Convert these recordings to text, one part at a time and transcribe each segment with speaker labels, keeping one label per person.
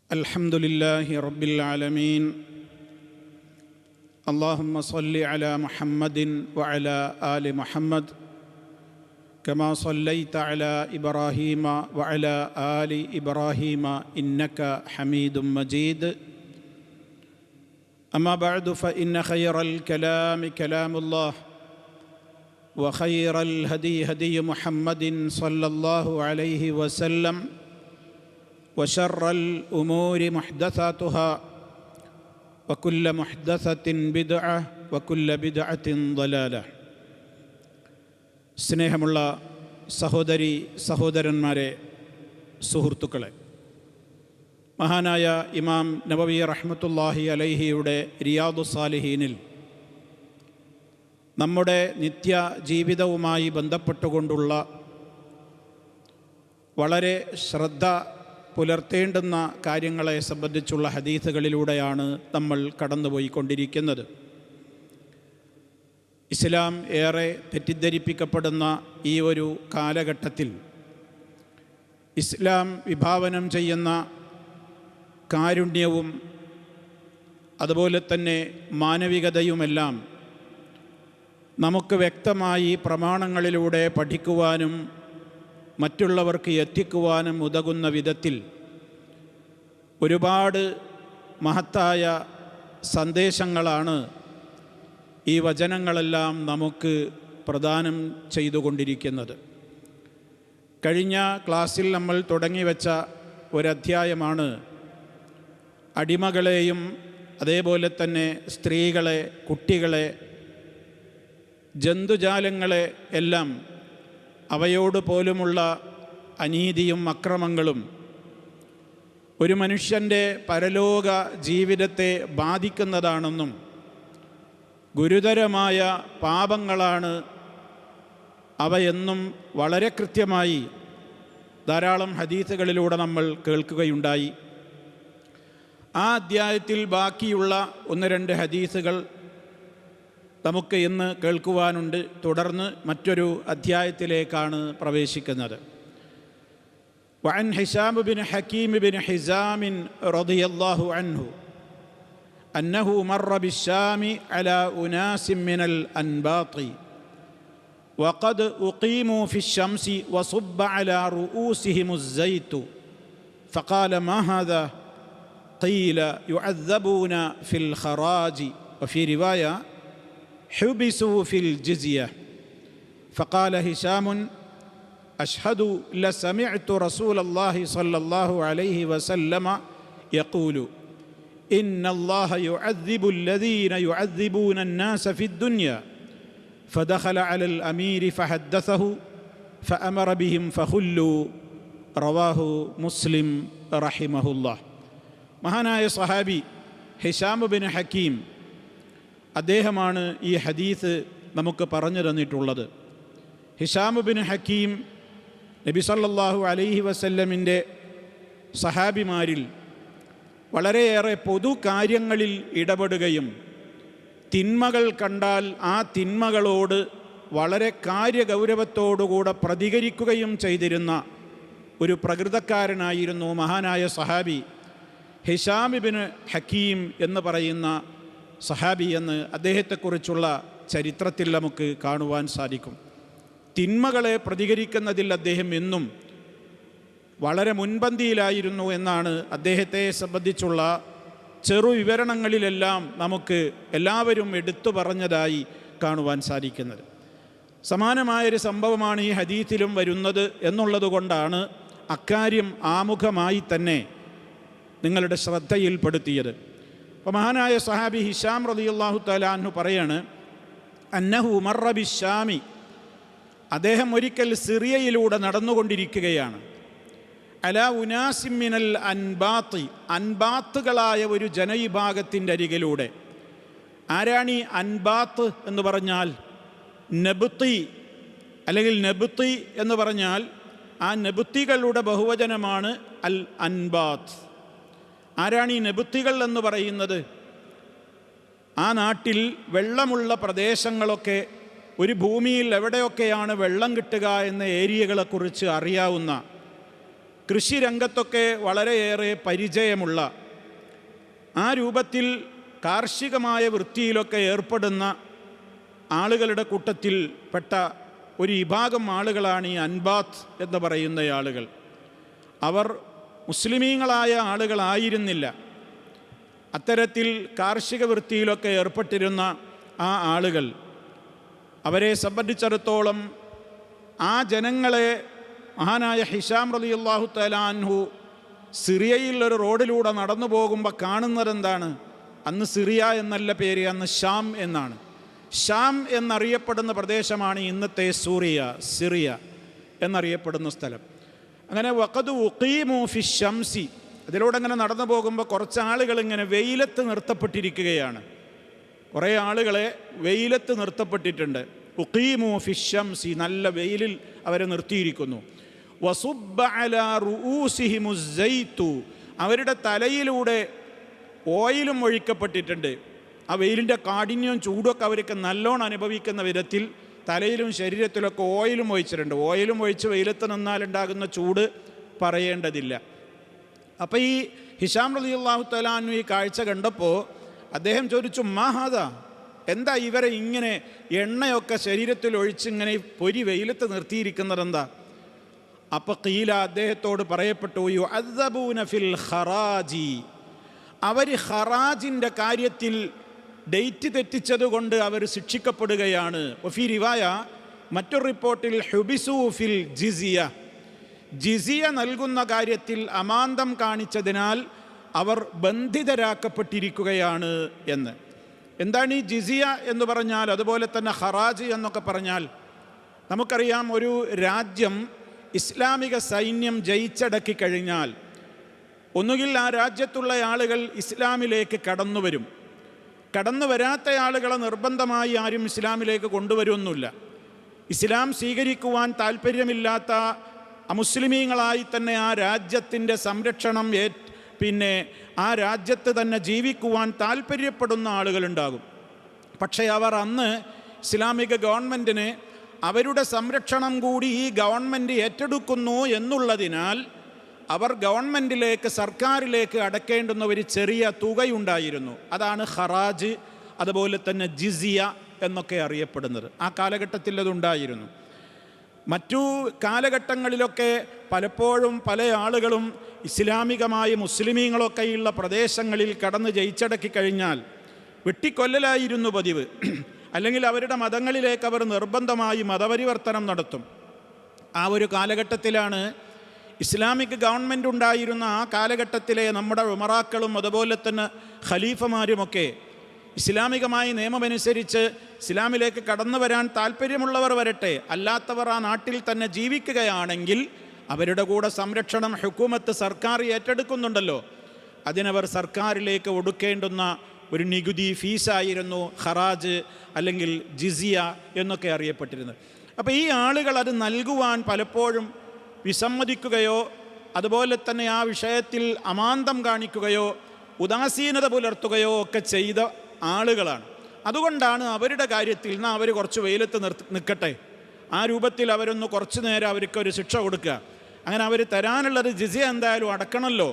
Speaker 1: الحمد لله رب العالمين. اللهم صل على محمد وعلى آل محمد كما صليت على إبراهيم وعلى آل إبراهيم إنك حميد مجيد. أما بعد فإن خير الكلام كلام الله وخير الهدي هدي محمد صلى الله عليه وسلم وشر الأمور محدثاتها وكل محدثة بدعة وكل بدعة ضلالة. സ്നേഹമുള്ള സഹോദരി സഹോദരന്മാരെ, സുഹൃത്തുക്കളെ, മഹാനായ ഇമാം നബവി റഹ്മത്തുള്ളാഹി അലൈഹിയുടെ റിയാദുസ് സാലിഹീനിൽ നമ്മുടെ നിത്യ ജീവിതവുമായി ബന്ധപ്പെട്ടുകൊണ്ടുള്ള വളരെ ശ്രദ്ധ പുലർത്തേണ്ടുന്ന കാര്യങ്ങളെ സംബന്ധിച്ചുള്ള ഹദീസുകളിലൂടെയാണ് നമ്മൾ കടന്നുപോയിക്കൊണ്ടിരിക്കുന്നത്. ഇസ്ലാം ഏറെ തെറ്റിദ്ധരിപ്പിക്കപ്പെടുന്ന ഈ ഒരു കാലഘട്ടത്തിൽ ഇസ്ലാം വിഭാവനം ചെയ്യുന്ന കാരുണ്യവും അതുപോലെ തന്നെ മാനവികതയുമെല്ലാം നമുക്ക് വ്യക്തമായി പ്രമാണങ്ങളിലൂടെ പഠിക്കുവാനും മറ്റുള്ളവർക്ക് എത്തിക്കുവാനും ഉതകുന്ന വിധത്തിൽ ഒരുപാട് മഹത്തായ സന്ദേശങ്ങളാണ് ഈ വചനങ്ങളെല്ലാം നമുക്ക് പ്രദാനം ചെയ്തുകൊണ്ടിരിക്കുന്നത്. കഴിഞ്ഞ ക്ലാസ്സിൽ നമ്മൾ തുടങ്ങിവെച്ച ഒരധ്യായമാണ് അടിമകളെയും അതേപോലെ തന്നെ സ്ത്രീകളെ, കുട്ടികളെ, ജന്തുജാലങ്ങളെ എല്ലാം അവയോട് പോലുമുള്ള അനീതിയും അക്രമങ്ങളും ഒരു മനുഷ്യൻ്റെ പരലോക ജീവിതത്തെ ബാധിക്കുന്നതാണെന്നും ഗുരുതരമായ പാപങ്ങളാണ് അവയെന്നും വളരെ കൃത്യമായി ധാരാളം ഹദീസുകളിലൂടെ നമ്മൾ കേൾക്കുകയുണ്ടായി. ആ അധ്യായത്തിൽ ബാക്കിയുള്ള ഒന്ന് രണ്ട് ഹദീസുകൾ നമുക്ക് ഇന്ന് കേൾക്കുവാനുണ്ട്. തുടർന്ന് മറ്റൊരു അധ്യായത്തിലേക്കാണ് പ്രവേശിക്കുന്നത്. വഅൻ ഹിശാം ബിൻ ഹകീം ബിൻ ഹിസാം റളിയല്ലാഹു അൻഹു അന്നഹു മറ ബിശ്ശാം അലാ ഉനാസ് മിനൽ അൻബാത്തി വഖദ് ഉഖീമു ഫിശ്ശംസി വസുബ്ബ അലാ റൂസിഹിമുസ് സൈതു ഫഖാല മാ ഹാദാ ഖീല യുഅദ്ദബൂന ഫിൽ ഖറാജി വഫി റിവായ حبسوا في الجزية. فقال هشام أشهد لسمعت رسول الله صلى الله عليه وسلم يقول إن الله يعذب الذين يعذبون الناس في الدنيا. فدخل على الأمير فحدثه فأمر بهم فخلوا. رواه مسلم رحمه الله. മഹാനായ സഹാബി ഹിശാം ബിൻ ഹകീം, അദ്ദേഹമാണ് ഈ ഹദീസ് നമുക്ക് പറഞ്ഞു തന്നിട്ടുള്ളത്. ഹിശാം ബിൻ ഹകീം നബി സല്ലല്ലാഹു അലൈഹി വസല്ലമിൻ്റെ സഹാബിമാരിൽ വളരെയേറെ പൊതു കാര്യങ്ങളിൽ ഇടപെടുകയും തിന്മകൾ കണ്ടാൽ ആ തിന്മകളോട് വളരെ കാര്യഗൗരവത്തോടുകൂടെ പ്രതികരിക്കുകയും ചെയ്തിരുന്ന ഒരു പ്രകൃതക്കാരനായിരുന്നു മഹാനായ സഹാബി ഹിശാം ബിൻ ഹകീം എന്ന് പറയുന്ന സഹാബി എന്ന് അദ്ദേഹത്തെക്കുറിച്ചുള്ള ചരിത്രത്തിൽ നമുക്ക് കാണുവാൻ സാധിക്കും. തിന്മകളെ പ്രതികരിക്കുന്നതിൽ അദ്ദേഹം എന്നും വളരെ മുൻപന്തിയിലായിരുന്നു എന്നാണ് അദ്ദേഹത്തെ സംബന്ധിച്ചുള്ള ചെറു വിവരണങ്ങളിലെല്ലാം നമുക്ക് എല്ലാവരും എടുത്തു പറഞ്ഞതായി കാണുവാൻ സാധിക്കുന്നത്. സമാനമായൊരു സംഭവമാണ് ഈ ഹദീസിലും വരുന്നത് എന്നുള്ളതുകൊണ്ടാണ് അക്കാര്യം ആമുഖമായി തന്നെ നിങ്ങളുടെ ശ്രദ്ധയിൽപ്പെടുത്തിയത്. അപ്പോൾ മഹാനായ സഹാബി ഹിശാം റളിയല്ലാഹു തആല അൻഹു പറയാണ്, അന്നഹു മറ ബിശ്ശാമി, അദ്ദേഹം ഒരിക്കൽ സിറിയയിലൂടെ നടന്നുകൊണ്ടിരിക്കുകയാണ്. അലാ ഉനാസിം മിനൽ അൻബാത്തി, അൻബാത്തുകളായ ഒരു ജനവിഭാഗത്തിൻ്റെ അരികിലൂടെ. ആരാണ് ഈ അൻബാത്ത് എന്ന് പറഞ്ഞാൽ? നബുത്തി അല്ലെങ്കിൽ നബുത്തി എന്ന് പറഞ്ഞാൽ ആ നബുത്തികളുടെ ബഹുവചനമാണ് അൽ അൻബാത്ത്. ആരാണ് ഈ നബുത്തികൾ എന്ന് പറയുന്നത്? ആ നാട്ടിൽ വെള്ളമുള്ള പ്രദേശങ്ങളൊക്കെ, ഒരു ഭൂമിയിൽ എവിടെയൊക്കെയാണ് വെള്ളം കിട്ടുക എന്ന ഏരിയകളെക്കുറിച്ച് അറിയാവുന്ന കൃഷി രംഗത്തൊക്കെ വളരെയേറെ പരിചയമുള്ള, ആ രൂപത്തിൽ കാർഷികമായ വൃത്തിയിലൊക്കെ ഏർപ്പെടുന്ന ആളുകളുടെ കൂട്ടത്തിൽ പെട്ട ഒരു വിഭാഗം ആളുകളാണ് ഈ അൻബാത്ത് എന്ന് പറയുന്ന ആളുകൾ. അവർ മുസ്ലിമീങ്ങളായ ആളുകളായിരുന്നില്ല. അത്തരത്തിൽ കാർഷിക വൃത്തിയിലൊക്കെ ഏർപ്പെട്ടിരുന്ന ആ ആളുകൾ, അവരെ സംബന്ധിച്ചിടത്തോളം ആ ജനങ്ങളെ മഹാനായ ഹിശാം റളിയല്ലാഹു തആല അൻഹു സിറിയയിൽ ഒരു റോഡിലൂടെ നടന്നു പോകുമ്പോൾ കാണുന്നതെന്താണ്? അന്ന് സിറിയ എന്നല്ല പേര്, അന്ന് ഷാം എന്നാണ്. ഷാം എന്നറിയപ്പെടുന്ന പ്രദേശമാണ് ഇന്നത്തെ സിറിയ എന്നറിയപ്പെടുന്ന സ്ഥലം. അങ്ങനെ വഖദ് ഉഖീമു ഫി ശംസി, അതിലൂടെ അങ്ങനെ നടന്നു പോകുമ്പോൾ കുറച്ച് ആളുകൾ ഇങ്ങനെ വെയിലത്ത് നിർത്തപ്പെട്ടിരിക്കുകയാണ്. കുറേ ആളുകളെ വെയിലത്ത് നിർത്തപ്പെട്ടിട്ടുണ്ട്. ഉഖീമു ഫി ശംസി, നല്ല വെയിലിൽ അവരെ നിർത്തിയിരിക്കുന്നു. വസുബ്ബ അലാ റൂസിഹിമു സൈതു, അവരുടെ തലയിലൂടെ ഓയിലും ഒഴിക്കപ്പെട്ടിട്ടുണ്ട്. ആ വെയിലിൻ്റെ കാഠിന്യവും ചൂടൊക്കെ അവർക്ക് നല്ലോണം അനുഭവിക്കുന്ന വിധത്തിൽ തലയിലും ശരീരത്തിലൊക്കെ ഓയിലും ഒഴിച്ചിട്ടുണ്ട്. ഓയിലും ഒഴിച്ച് വെയിലത്ത് നിന്നാലുണ്ടാകുന്ന ചൂട് പറയേണ്ടതില്ല. അപ്പോൾ ഈ ഹിശാം റളിയല്ലാഹു തആല അൻഹു ഈ കാഴ്ച കണ്ടപ്പോൾ അദ്ദേഹം ചോദിച്ചു, മാഹാദ, എന്താ ഇവരെ ഇങ്ങനെ എണ്ണയൊക്കെ ശരീരത്തിൽ ഒഴിച്ചിങ്ങനെ പൊരി വെയിലത്ത് നിർത്തിയിരിക്കുന്നതെന്താ? അപ്പോൾ ഖീല, അദ്ദേഹത്തോട് പറയപ്പെട്ടു, യുഅദ്ദബൂന ഫിൽ ഖറാജി, അവർ ഖറാജിൻ്റെ കാര്യത്തിൽ ഡേറ്റ് തെറ്റിച്ചതുകൊണ്ട് അവർ ശിക്ഷിക്കപ്പെടുകയാണ്. വഫീ റിവായ, മറ്റൊരു റിപ്പോർട്ടിൽ ഹുബിസു ഫിൽ ജിസിയ, ജിസിയ നൽകുന്ന കാര്യത്തിൽ അമാന്തം കാണിച്ചതിനാൽ അവർ ബന്ധിതരാക്കപ്പെട്ടിരിക്കുകയാണ് എന്ന്. എന്താണ് ഈ ജിസിയ എന്ന് പറഞ്ഞാൽ? അതുപോലെ തന്നെ ഖറാജ് എന്നൊക്കെ പറഞ്ഞാൽ നമുക്കറിയാം, ഒരു രാജ്യം ഇസ്ലാമിക സൈന്യം ജയിച്ചടക്കി കഴിഞ്ഞാൽ ഒന്നുകിൽ ആ രാജ്യത്തുള്ള ആളുകൾ ഇസ്ലാമിലേക്ക് കടന്നു വരും. കടന്നു വരാത്ത ആളുകളെ നിർബന്ധമായി ആരും ഇസ്ലാമിലേക്ക് കൊണ്ടുവരുമൊന്നുമില്ല. ഇസ്ലാം സ്വീകരിക്കുവാൻ താല്പര്യമില്ലാത്ത അമുസ്ലിമീങ്ങളായി തന്നെ ആ രാജ്യത്തിൻ്റെ സംരക്ഷണം പിന്നെ ആ രാജ്യത്ത് തന്നെ ജീവിക്കുവാൻ താല്പര്യപ്പെടുന്ന ആളുകളുണ്ടാകും. പക്ഷേ അവർ അന്ന് ഇസ്ലാമിക ഗവൺമെൻറ്റിന് അവരുടെ സംരക്ഷണം കൂടി ഈ ഗവൺമെൻറ് ഏറ്റെടുക്കുന്നു എന്നുള്ളതിനാൽ അവർ ഗവൺമെൻറ്റിലേക്ക്, സർക്കാരിലേക്ക് അടക്കേണ്ടുന്ന ഒരു ചെറിയ തുകയുണ്ടായിരുന്നു. അതാണ് ഖറാജ്, അതുപോലെ തന്നെ ജിസിയ എന്നൊക്കെ അറിയപ്പെടുന്നത്. ആ കാലഘട്ടത്തിൽ അതുണ്ടായിരുന്നു. മറ്റു കാലഘട്ടങ്ങളിലൊക്കെ പലപ്പോഴും പല ആളുകളും ഇസ്ലാമികമായി മുസ്ലിമീങ്ങളൊക്കെയുള്ള പ്രദേശങ്ങളിൽ കടന്ന് ജയിച്ചടക്കി കഴിഞ്ഞാൽ വെട്ടിക്കൊല്ലലായിരുന്നു പതിവ്. അല്ലെങ്കിൽ അവരുടെ മതങ്ങളിലേക്ക് അവർ നിർബന്ധമായി മതപരിവർത്തനം നടത്തും. ആ ഒരു കാലഘട്ടത്തിലാണ് ഇസ്ലാമിക് ഗവൺമെൻറ് ഉണ്ടായിരുന്ന ആ കാലഘട്ടത്തിലെ നമ്മുടെ ഉമറാക്കളും അതുപോലെ തന്നെ ഖലീഫമാരുമൊക്കെ ഇസ്ലാമികമായ നിയമമനുസരിച്ച് ഇസ്ലാമിലേക്ക് കടന്നു വരാൻ താല്പര്യമുള്ളവർ വരട്ടെ, അല്ലാത്തവർ ആ നാട്ടിൽ തന്നെ ജീവിക്കുകയാണെങ്കിൽ അവരുടെ കൂടെ സംരക്ഷണം ഹുക്കൂമത്ത്, സർക്കാർ ഏറ്റെടുക്കുന്നുണ്ടല്ലോ, അതിനവർ സർക്കാരിലേക്ക് ഒടുക്കേണ്ടുന്ന ഒരു നികുതി, ഫീസായിരുന്നു ഖറാജ് അല്ലെങ്കിൽ ജിസിയ എന്നൊക്കെ അറിയപ്പെട്ടിരുന്നത്. അപ്പോൾ ഈ ആളുകൾ അത് നൽകുവാൻ പലപ്പോഴും വിസമ്മതിക്കുകയോ അതുപോലെ തന്നെ ആ വിഷയത്തിൽ അമാന്തം കാണിക്കുകയോ ഉദാസീനത പുലർത്തുകയോ ഒക്കെ ചെയ്ത ആളുകളാണ്. അതുകൊണ്ടാണ് അവരുടെ കാര്യത്തിൽ നിന്ന് അവർ കുറച്ച് വെയിലത്ത് നിൽക്കട്ടെ, ആ രൂപത്തിൽ അവരൊന്ന് കുറച്ച് നേരം അവർക്കൊരു ശിക്ഷ കൊടുക്കുക, അങ്ങനെ അവർ തരാനുള്ളത് ജിസിയ എന്തായാലും അടക്കണമല്ലോ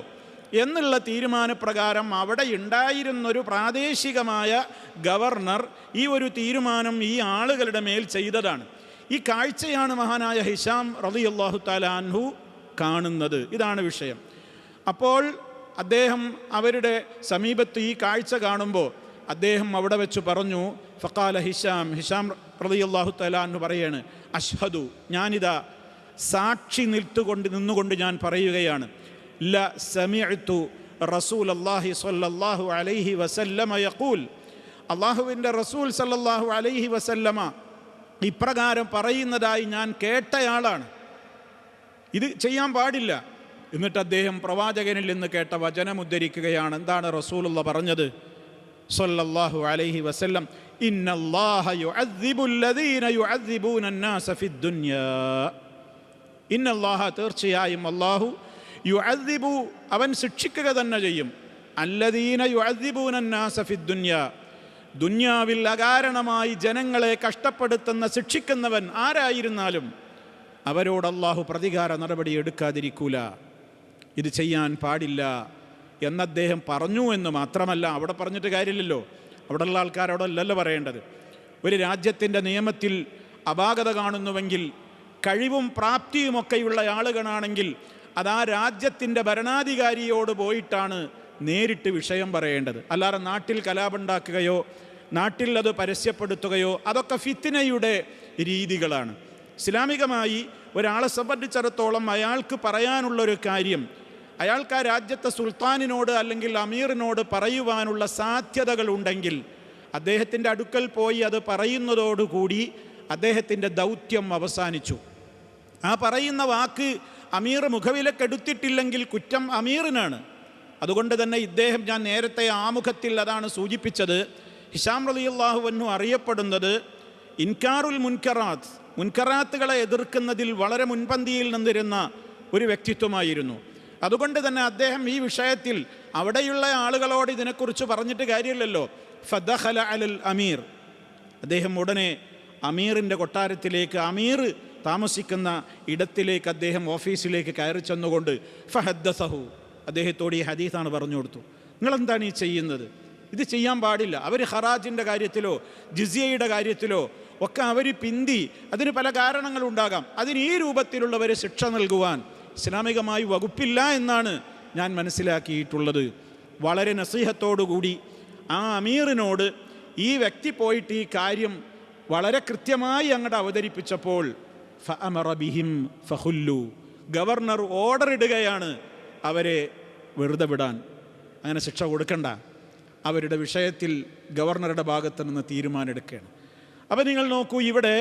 Speaker 1: എന്നുള്ള തീരുമാനപ്രകാരം അവിടെ ഉണ്ടായിരുന്നൊരു പ്രാദേശികമായ ഗവർണർ ഈ ഒരു തീരുമാനം ഈ ആളുകളുടെ മേൽ ചെയ്തതാണ്. ഈ കാഴ്ചയാണ് മഹാനായ ഹിശാം റളിയല്ലാഹു തആല അൻഹു കാണുന്നത്. ഇതാണ് വിഷയം. അപ്പോൾ അദ്ദേഹം അവരുടെ സമീപത്ത് ഈ കാഴ്ച കാണുമ്പോൾ അദ്ദേഹം അവിടെ വെച്ച് പറഞ്ഞു, ഫഖാല ഹിശാം റളിയല്ലാഹു തആല അൻഹു പറയാണ്, അഷ്ഹദു, ഞാനിതാ സാക്ഷി നിന്നുകൊണ്ട് ഞാൻ പറയുകയാണ്, ല സമിഅ്തു റസൂലല്ലാഹി സ്വല്ലല്ലാഹു അലൈഹി വസല്ലമ യഖൂൽ, അല്ലാഹുവിൻ്റെ റസൂൽ സല്ലല്ലാഹു അലൈഹി വസല്ലമ ഇപ്രകാരം പറയുന്നതായി ഞാൻ കേട്ടയാളാണ്. ഇത് ചെയ്യാൻ പാടില്ല. എന്നിട്ട് അദ്ദേഹം പ്രവാചകനിൽ നിന്ന് കേട്ട വചനം ഉദ്ധരിക്കുകയാണ്. എന്താണ് റസൂലുള്ള പറഞ്ഞത്? സ്വല്ലല്ലാഹു അലൈഹി വസല്ലം, ഇന്നല്ലാഹ യുഅദ്ദിബുൽ ലദീന യുഅദ്ദിബൂന അന്നാസ ഫിദ്ദുനിയാ, ഇന്നല്ലാഹ, തീർച്ചയായും അല്ലാഹു, യുഅദ്ദിബു, അവൻ ശിക്ഷിക്കുക തന്നെ ചെയ്യും, അല്ലദീന യുഅദ്ദിബൂന അന്നാസ ഫിദ്ദുനിയാ, ദുന്യാവിൽ അകാരണമായി ജനങ്ങളെ കഷ്ടപ്പെടുത്തുന്ന, ശിക്ഷിക്കുന്നവൻ ആരായിരുന്നാലും അവരോട് അല്ലാഹു പ്രതികാര നടപടി എടുക്കാതിരിക്കൂല. ഇത് ചെയ്യാൻ പാടില്ല എന്നദ്ദേഹം പറഞ്ഞു എന്ന് മാത്രമല്ല, അവിടെ പറഞ്ഞിട്ട് കാര്യമില്ലല്ലോ, അവിടെയുള്ള ആൾക്കാരോടല്ലല്ലോ പറയേണ്ടത്. ഒരു രാജ്യത്തിൻ്റെ നിയമത്തിൽ അപാകത കാണുന്നുവെങ്കിൽ കഴിവും പ്രാപ്തിയുമൊക്കെയുള്ള ആളുകളാണെങ്കിൽ അത് ആ രാജ്യത്തിൻ്റെ ഭരണാധികാരിയോട് പോയിട്ടാണ് നേരിട്ട് വിഷയം പറയേണ്ടത്. അല്ലാതെ നാട്ടിൽ കലാപമുണ്ടാക്കുകയോ നാട്ടിൽ അത് പരസ്യപ്പെടുത്തുകയോ അതൊക്കെ ഫിത്നയുടെ രീതികളാണ്. ഇസ്ലാമികമായി ഒരാളെ സംബന്ധിച്ചിടത്തോളം അയാൾക്ക് പറയാനുള്ളൊരു കാര്യം അയാൾക്ക് ആ രാജ്യത്തെ സുൽത്താനിനോട് അല്ലെങ്കിൽ അമീറിനോട് പറയുവാനുള്ള സാധ്യതകളുണ്ടെങ്കിൽ അദ്ദേഹത്തിൻ്റെ അടുക്കൽ പോയി അത് പറയുന്നതോടുകൂടി അദ്ദേഹത്തിൻ്റെ ദൗത്യം അവസാനിച്ചു. ആ പറയുന്ന വാക്ക് അമീർ മുഖവിലക്കെടുത്തിട്ടില്ലെങ്കിൽ കുറ്റം അമീറിനാണ്. അതുകൊണ്ട് തന്നെ ഇദ്ദേഹം, ഞാൻ നേരത്തെ ആമുഖത്തിൽ അതാണ് സൂചിപ്പിച്ചത്, ഹിഷാം റളിയല്ലാഹു അൻഹു അറിയപ്പെടുന്നത് ഇൻകാറുൽ മുൻകറാത്ത്, മുൻകറാത്തുകളെ എതിർക്കുന്നതിൽ വളരെ മുൻപന്തിയിൽ നിന്നിരുന്ന ഒരു വ്യക്തിത്വമായിരുന്നു. അതുകൊണ്ട് തന്നെ അദ്ദേഹം ഈ വിഷയത്തിൽ അവിടെയുള്ള ആളുകളോട് ഇതിനെക്കുറിച്ച് പറഞ്ഞിട്ട് കാര്യമില്ലല്ലോ. ഫദഖല അലൽ അമീർ, അദ്ദേഹം ഉടനെ അമീറിൻ്റെ കൊട്ടാരത്തിലേക്ക്, അമീർ താമസിക്കുന്ന ഇടത്തിലേക്ക് അദ്ദേഹം ഓഫീസിലേക്ക് കയറി ചെന്നുകൊണ്ട് ഫഹദ്ദസഹു, അദ്ദേഹത്തോട് ഈ ഹദീസാണ് പറഞ്ഞു കൊടുത്തു. നിങ്ങളെന്താണ് ഈ ചെയ്യുന്നത്? ഇത് ചെയ്യാൻ പാടില്ല. അവർ ഹറാജിൻ്റെ കാര്യത്തിലോ ജിസിയയുടെ കാര്യത്തിലോ ഒക്കെ അവർ പിന്തി, അതിന് പല കാരണങ്ങളുണ്ടാകാം. അതിന് ഈ രൂപത്തിലുള്ളവർ ശിക്ഷ നൽകുവാൻ ഇസ്ലാമികമായി വകുപ്പില്ല എന്നാണ് ഞാൻ മനസ്സിലാക്കിയിട്ടുള്ളത്. വളരെ നസീഹത്തോടുകൂടി ആ അമീറിനോട് ഈ വ്യക്തി പോയിട്ട് ഈ കാര്യം വളരെ കൃത്യമായി അങ്ങോട്ട് അവതരിപ്പിച്ചപ്പോൾ ഫഅമറ ബിഹിം ഫഖുല്ലു, ഗവർണർ ഓർഡർ ഇടുകയാണ് അവരെ വെറുതെ വിടാൻ, അങ്ങനെ ശിക്ഷ കൊടുക്കണ്ട, അവരുടെ വിഷയത്തിൽ ഗവർണറുടെ ഭാഗത്ത് നിന്ന് തീരുമാനമെടുക്കുകയാണ്. അപ്പോൾ നിങ്ങൾ നോക്കൂ, ഇവിടെ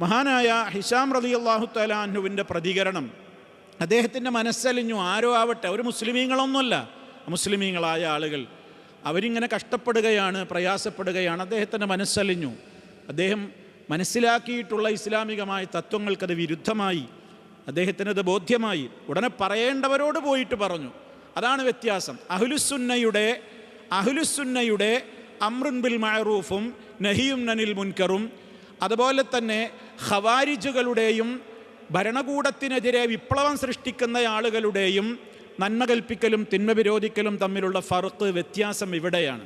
Speaker 1: മഹാനായ ഹിഷാം റളിയല്ലാഹു തആല അൻഹുവിൻ്റെ പ്രതികരണം, അദ്ദേഹത്തിൻ്റെ മനസ്സലിഞ്ഞു. ആരോ ആവട്ടെ, ഒരു മുസ്ലിമീങ്ങളൊന്നുമല്ല, മുസ്ലിമീങ്ങളായ ആളുകൾ അവരിങ്ങനെ കഷ്ടപ്പെടുകയാണ്, പ്രയാസപ്പെടുകയാണ്. അദ്ദേഹത്തിൻ്റെ മനസ്സലിഞ്ഞു. അദ്ദേഹം മനസ്സിലാക്കിയിട്ടുള്ള ഇസ്ലാമികമായ തത്വങ്ങൾക്കത് വിരുദ്ധമായി, അദ്ദേഹത്തിനത് ബോധ്യമായി. ഉടനെ പറയേണ്ടവരോട് പോയിട്ട് പറഞ്ഞു. അതാണ് വ്യത്യാസം. അഹ്ലുസുന്നയുടെ അംറുൻ ബിൽ മഅറൂഫും നഹിയും അനിൽ മുൻകറും, അതുപോലെ തന്നെ ഖവാരിജുകളുടെയും ഭരണകൂടത്തിനെതിരെ വിപ്ലവം സൃഷ്ടിക്കുന്ന ആളുകളുടെയും നന്മ കൽപ്പിക്കലും തിന്മ വിരോധിക്കലും തമ്മിലുള്ള ഫർഖ്, വ്യത്യാസം ഇവിടെയാണ്.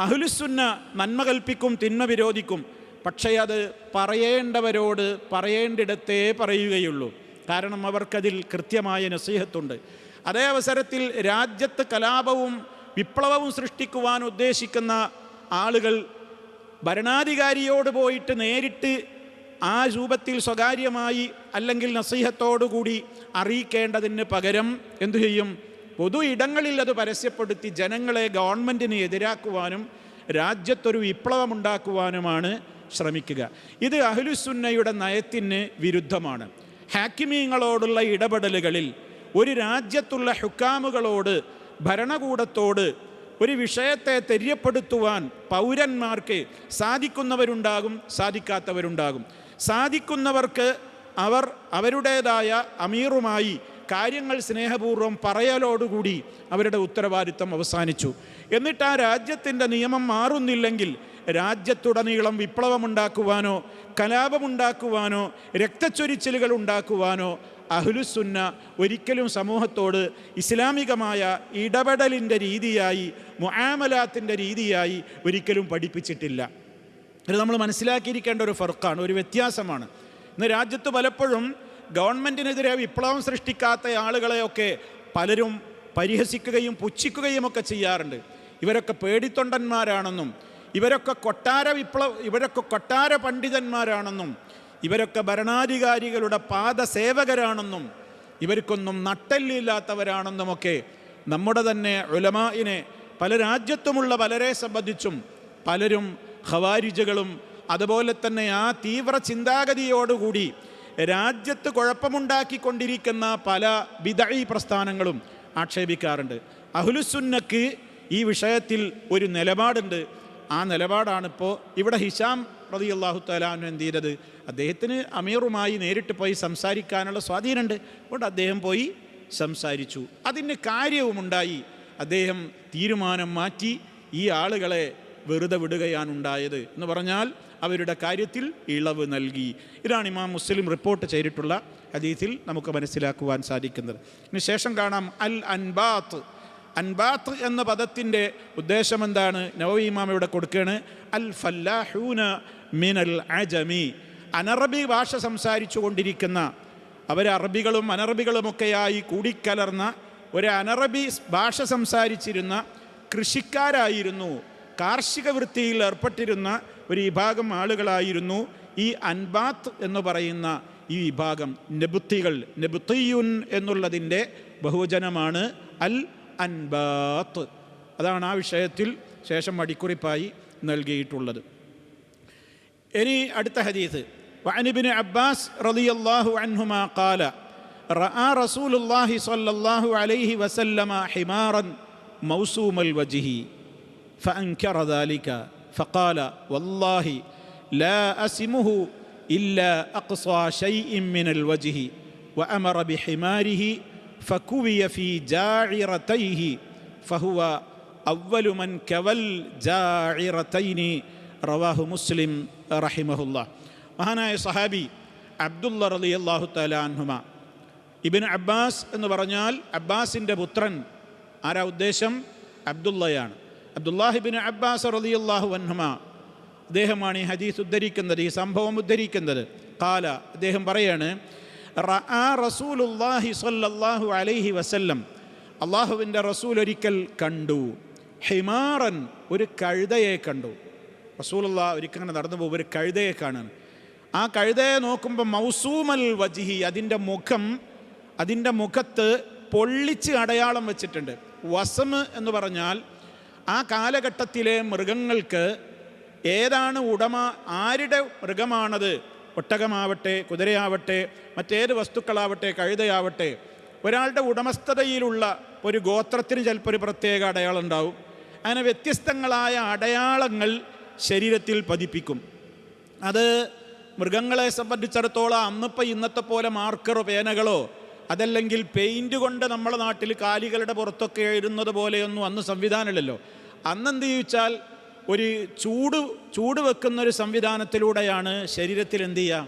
Speaker 1: അഹ്ലുസുന്ന നന്മ കൽപ്പിക്കും തിന്മ വിരോധിക്കും, പക്ഷേ അത് പറയേണ്ടവരോട് പറയേണ്ടിടത്തേ പറയുകയുള്ളൂ. കാരണം അവർക്കതിൽ കൃത്യമായ നസീഹത്തുണ്ട്. അതേ അവസരത്തിൽ രാജ്യത്ത് കലാപവും വിപ്ലവവും സൃഷ്ടിക്കുവാൻ ഉദ്ദേശിക്കുന്ന ആളുകൾ ഭരണാധികാരിയോട് പോയിട്ട് നേരിട്ട് ആ രൂപത്തിൽ സ്വകാര്യമായി അല്ലെങ്കിൽ നസീഹത്തോടുകൂടി അറിയിക്കേണ്ടതിന് പകരം എന്തു ചെയ്യും? പൊതു ഇടങ്ങളിൽ അത് പരസ്യപ്പെടുത്തി ജനങ്ങളെ ഗവൺമെൻറ്റിന് എതിരാക്കുവാനും രാജ്യത്തൊരു വിപ്ലവമുണ്ടാക്കുവാനുമാണ് ശ്രമിക്കുക. ഇത് അഹ്ലുസുന്നയുടെ നയത്തിന് വിരുദ്ധമാണ്. ഹാക്കിമീങ്ങളോടുള്ള ഇടപെടലുകളിൽ ഒരു രാജ്യത്തുള്ള ഹുക്കാമുകളോട്, ഭരണകൂടത്തോട് ഒരു വിഷയത്തെ തെര്യപ്പെടുത്തുവാൻ പൗരന്മാർക്ക് സാധിക്കുന്നവരുണ്ടാകും, സാധിക്കാത്തവരുണ്ടാകും. സാധിക്കുന്നവർക്ക് അവരുടേതായ അമീറുമായി കാര്യങ്ങൾ സ്നേഹപൂർവ്വം പറയലോടുകൂടി അവരുടെ ഉത്തരവാദിത്വം അവസാനിച്ചു. എന്നിട്ട് ആ രാജ്യത്തിൻ്റെ നിയമം മാറുന്നില്ലെങ്കിൽ രാജ്യത്തുടനീളം വിപ്ലവമുണ്ടാക്കുവാനോ കലാപമുണ്ടാക്കുവാനോ രക്തച്ചൊരിച്ചിലുകൾ ഉണ്ടാക്കുവാനോ അഹ്ലുസുന്ന ഒരിക്കലും സമൂഹത്തോട് ഇസ്ലാമികമായ ഇടപെടലിൻ്റെ രീതിയായി, മുആമലാത്തിൻ്റെ രീതിയായി ഒരിക്കലും പഠിപ്പിച്ചിട്ടില്ല. ഇത് നമ്മൾ മനസ്സിലാക്കിയിരിക്കേണ്ട ഒരു ഫർഖാണ്, ഒരു വ്യത്യാസമാണ്. ഇന്ന് രാജ്യത്ത് പലപ്പോഴും ഗവൺമെൻറ്റിനെതിരെ വിപ്ലവം സൃഷ്ടിക്കാത്ത ആളുകളെയൊക്കെ പലരും പരിഹസിക്കുകയും പുച്ഛിക്കുകയും ഒക്കെ ചെയ്യാറുണ്ട്. ഇവരൊക്കെ പേടിത്തൊണ്ടന്മാരാണെന്നും ഇവരൊക്കെ കൊട്ടാര പണ്ഡിതന്മാരാണെന്നും ഇവരൊക്കെ ഭരണാധികാരികളുടെ പാദസേവകരാണെന്നും ഇവർക്കൊന്നും നട്ടെല്ലില്ലാത്തവരാണെന്നുമൊക്കെ നമ്മുടെ തന്നെ ഉലമാഇനെ പല രാജ്യത്തുമുള്ള പലരെ സംബന്ധിച്ചും പലരും ഖവാരിജുകളും അതുപോലെ തന്നെ ആ തീവ്ര ചിന്താഗതിയോടുകൂടി രാജ്യത്ത് കുഴപ്പമുണ്ടാക്കിക്കൊണ്ടിരിക്കുന്ന പല ബിദ്അഈ പ്രസ്ഥാനങ്ങളും ആക്ഷേപിക്കാറുണ്ട്. അഹ്ലുസുന്നക്ക് ഈ വിഷയത്തിൽ ഒരു നിലപാടുണ്ട്. ആ നിലപാടാണിപ്പോൾ ഇവിടെ ഹിഷാം റളിയല്ലാഹു തആല അൻഹു എന്ത് ചെയ്തത്? അദ്ദേഹത്തിന് അമീറുമായി നേരിട്ട് പോയി സംസാരിക്കാനുള്ള സ്വാധീനമുണ്ട്. അതുകൊണ്ട് അദ്ദേഹം പോയി സംസാരിച്ചു. അതിന് കാര്യവുമുണ്ടായി. അദ്ദേഹം തീരുമാനം മാറ്റി ഈ ആളുകളെ വെറുതെ വിടുകയാണ് ഉണ്ടായത് എന്ന് പറഞ്ഞാൽ അവരുടെ കാര്യത്തിൽ ഇളവ് നൽകി. ഇതാണ് ഇമാം മുസ്ലിം റിപ്പോർട്ട് ചെയ്തിട്ടുള്ള ഹദീസിൽ നമുക്ക് മനസ്സിലാക്കുവാൻ സാധിക്കുന്നത്. ഇനി ശേഷം കാണാം അൽ അൻബാത്ത്. അൻബാത്ത് എന്ന പദത്തിൻ്റെ ഉദ്ദേശം എന്താണ്? നവവി ഇമാം ഇവിടെ കൊടുക്കുകയാണ്, അൽ ഫല്ലാഹൂന മിനൽ അജമി. അനറബി ഭാഷ സംസാരിച്ചു കൊണ്ടിരിക്കുന്ന, അവർ അറബികളും അനറബികളുമൊക്കെയായി കൂടിക്കലർന്ന ഒരു അനറബി ഭാഷ സംസാരിച്ചിരുന്ന കൃഷിക്കാരായിരുന്നു, കാർഷിക വൃത്തിയിൽ ഏർപ്പെട്ടിരുന്ന ഒരു വിഭാഗം ആളുകളായിരുന്നു ഈ അൻബാത്ത് എന്ന് പറയുന്ന ഈ വിഭാഗം. നെബുത്തികൾ, നെബുത്തിയുൻ എന്നുള്ളതിൻ്റെ ബഹുവചനമാണ് അൽ അൻബാത്ത്. അതാണ് ആ വിഷയത്തിൽ ശേഷം അടിക്കുറിപ്പായി നൽകിയിട്ടുള്ളത്. ഇനി അടുത്ത ഹദീസ്, വഅൻ ഇബ്നു അബ്ബാസ് റളിയല്ലാഹു അൻഹുമാ ഖാല റഅ റസൂലുള്ളാഹി സ്വല്ലല്ലാഹു അലൈഹി വസല്ലമ ഹിമാറൻ മൗസൂമൽ വജ്ഹി ഫഅൻകറ ദാലിക ഫഖാല വല്ലാഹി ലാ അസിമുഹു ഇല്ലാ അഖ്സാ ശൈഇൻ മിനൽ വജ്ഹി വഅമറ ബിഹിമാരിഹി ഫകുവിയ ഫീ ജാഇറതൈഹി ഫഹുവ അവ്വലു മൻ കവൽ ജാഇറതൈനി റവാഹു മുസ്ലിം റഹിമഹുല്ലാഹ്. മഹാനായ സഹാബി അബ്ദുള്ള റളിയല്ലാഹു തആല അൻഹുമ, ഇബ്നു അബ്ബാസ് എന്ന് പറഞ്ഞാൽ അബ്ബാസിൻ്റെ പുത്രൻ. ആരാ ഉദ്ദേശം? അബ്ദുള്ളയാണ്. അബ്ദുല്ലാഹിബ്നു അബ്ബാസ് റളിയല്ലാഹു അൻഹുമ അദ്ദേഹമാണ് ഈ ഹദീസ് ഉദ്ധരിക്കുന്നത്, ഈ സംഭവം ഉദ്ധരിക്കുന്നത്. ഖാല, അദ്ദേഹം പറയാണ്, റഅ റസൂലുള്ളാഹി സ്വല്ലല്ലാഹു അലൈഹി വസല്ലം, അള്ളാഹുവിൻ്റെ റസൂൽ ഒരിക്കൽ കണ്ടു, ഹിമാറൻ, ഒരു കഴുതയെ കണ്ടു. റസൂലുള്ളാഹി ഒരിക്കൽ അങ്ങനെ നടന്നു പോകും, ഒരു കഴുതയെ കാണുന്നു. ആ കഴുതയെ നോക്കുമ്പോൾ മൗസൂമൽ വജ്ഹി, അതിൻ്റെ മുഖത്ത് പൊള്ളിച്ച് അടയാളം വെച്ചിട്ടുണ്ട്. വസമ് എന്ന് പറഞ്ഞാൽ ആ കാലഘട്ടത്തിലെ മൃഗങ്ങൾക്ക് ഏതാണ് ഉടമ, ആരുടെ മൃഗമാണത്, ഒട്ടകമാവട്ടെ കുതിരയാവട്ടെ മറ്റേത് വസ്തുക്കളാവട്ടെ കഴുതയാവട്ടെ, ഒരാളുടെ ഉടമസ്ഥതയിലുള്ള ഒരു ഗോത്രത്തിന് ചിലപ്പോൾ ഒരു പ്രത്യേക അടയാളം ഉണ്ടാവും. അങ്ങനെ വ്യത്യസ്തങ്ങളായ അടയാളങ്ങൾ ശരീരത്തിൽ പതിപ്പിക്കും. അത് മൃഗങ്ങളെ സംബന്ധിച്ചിടത്തോളം അന്നിപ്പോൾ ഇന്നത്തെ പോലെ മാർക്കറോ പേനകളോ അതല്ലെങ്കിൽ പെയിൻറ് കൊണ്ട് നമ്മളെ നാട്ടിൽ കാലികളുടെ പുറത്തൊക്കെ എഴുതുന്നത് പോലെയൊന്നും അന്ന് സംവിധാനമില്ലല്ലോ. അന്നെന്ത് ചോദിച്ചാൽ ഒരു ചൂട് വെക്കുന്നൊരു സംവിധാനത്തിലൂടെയാണ് ശരീരത്തിൽ എന്ത് ചെയ്യുക,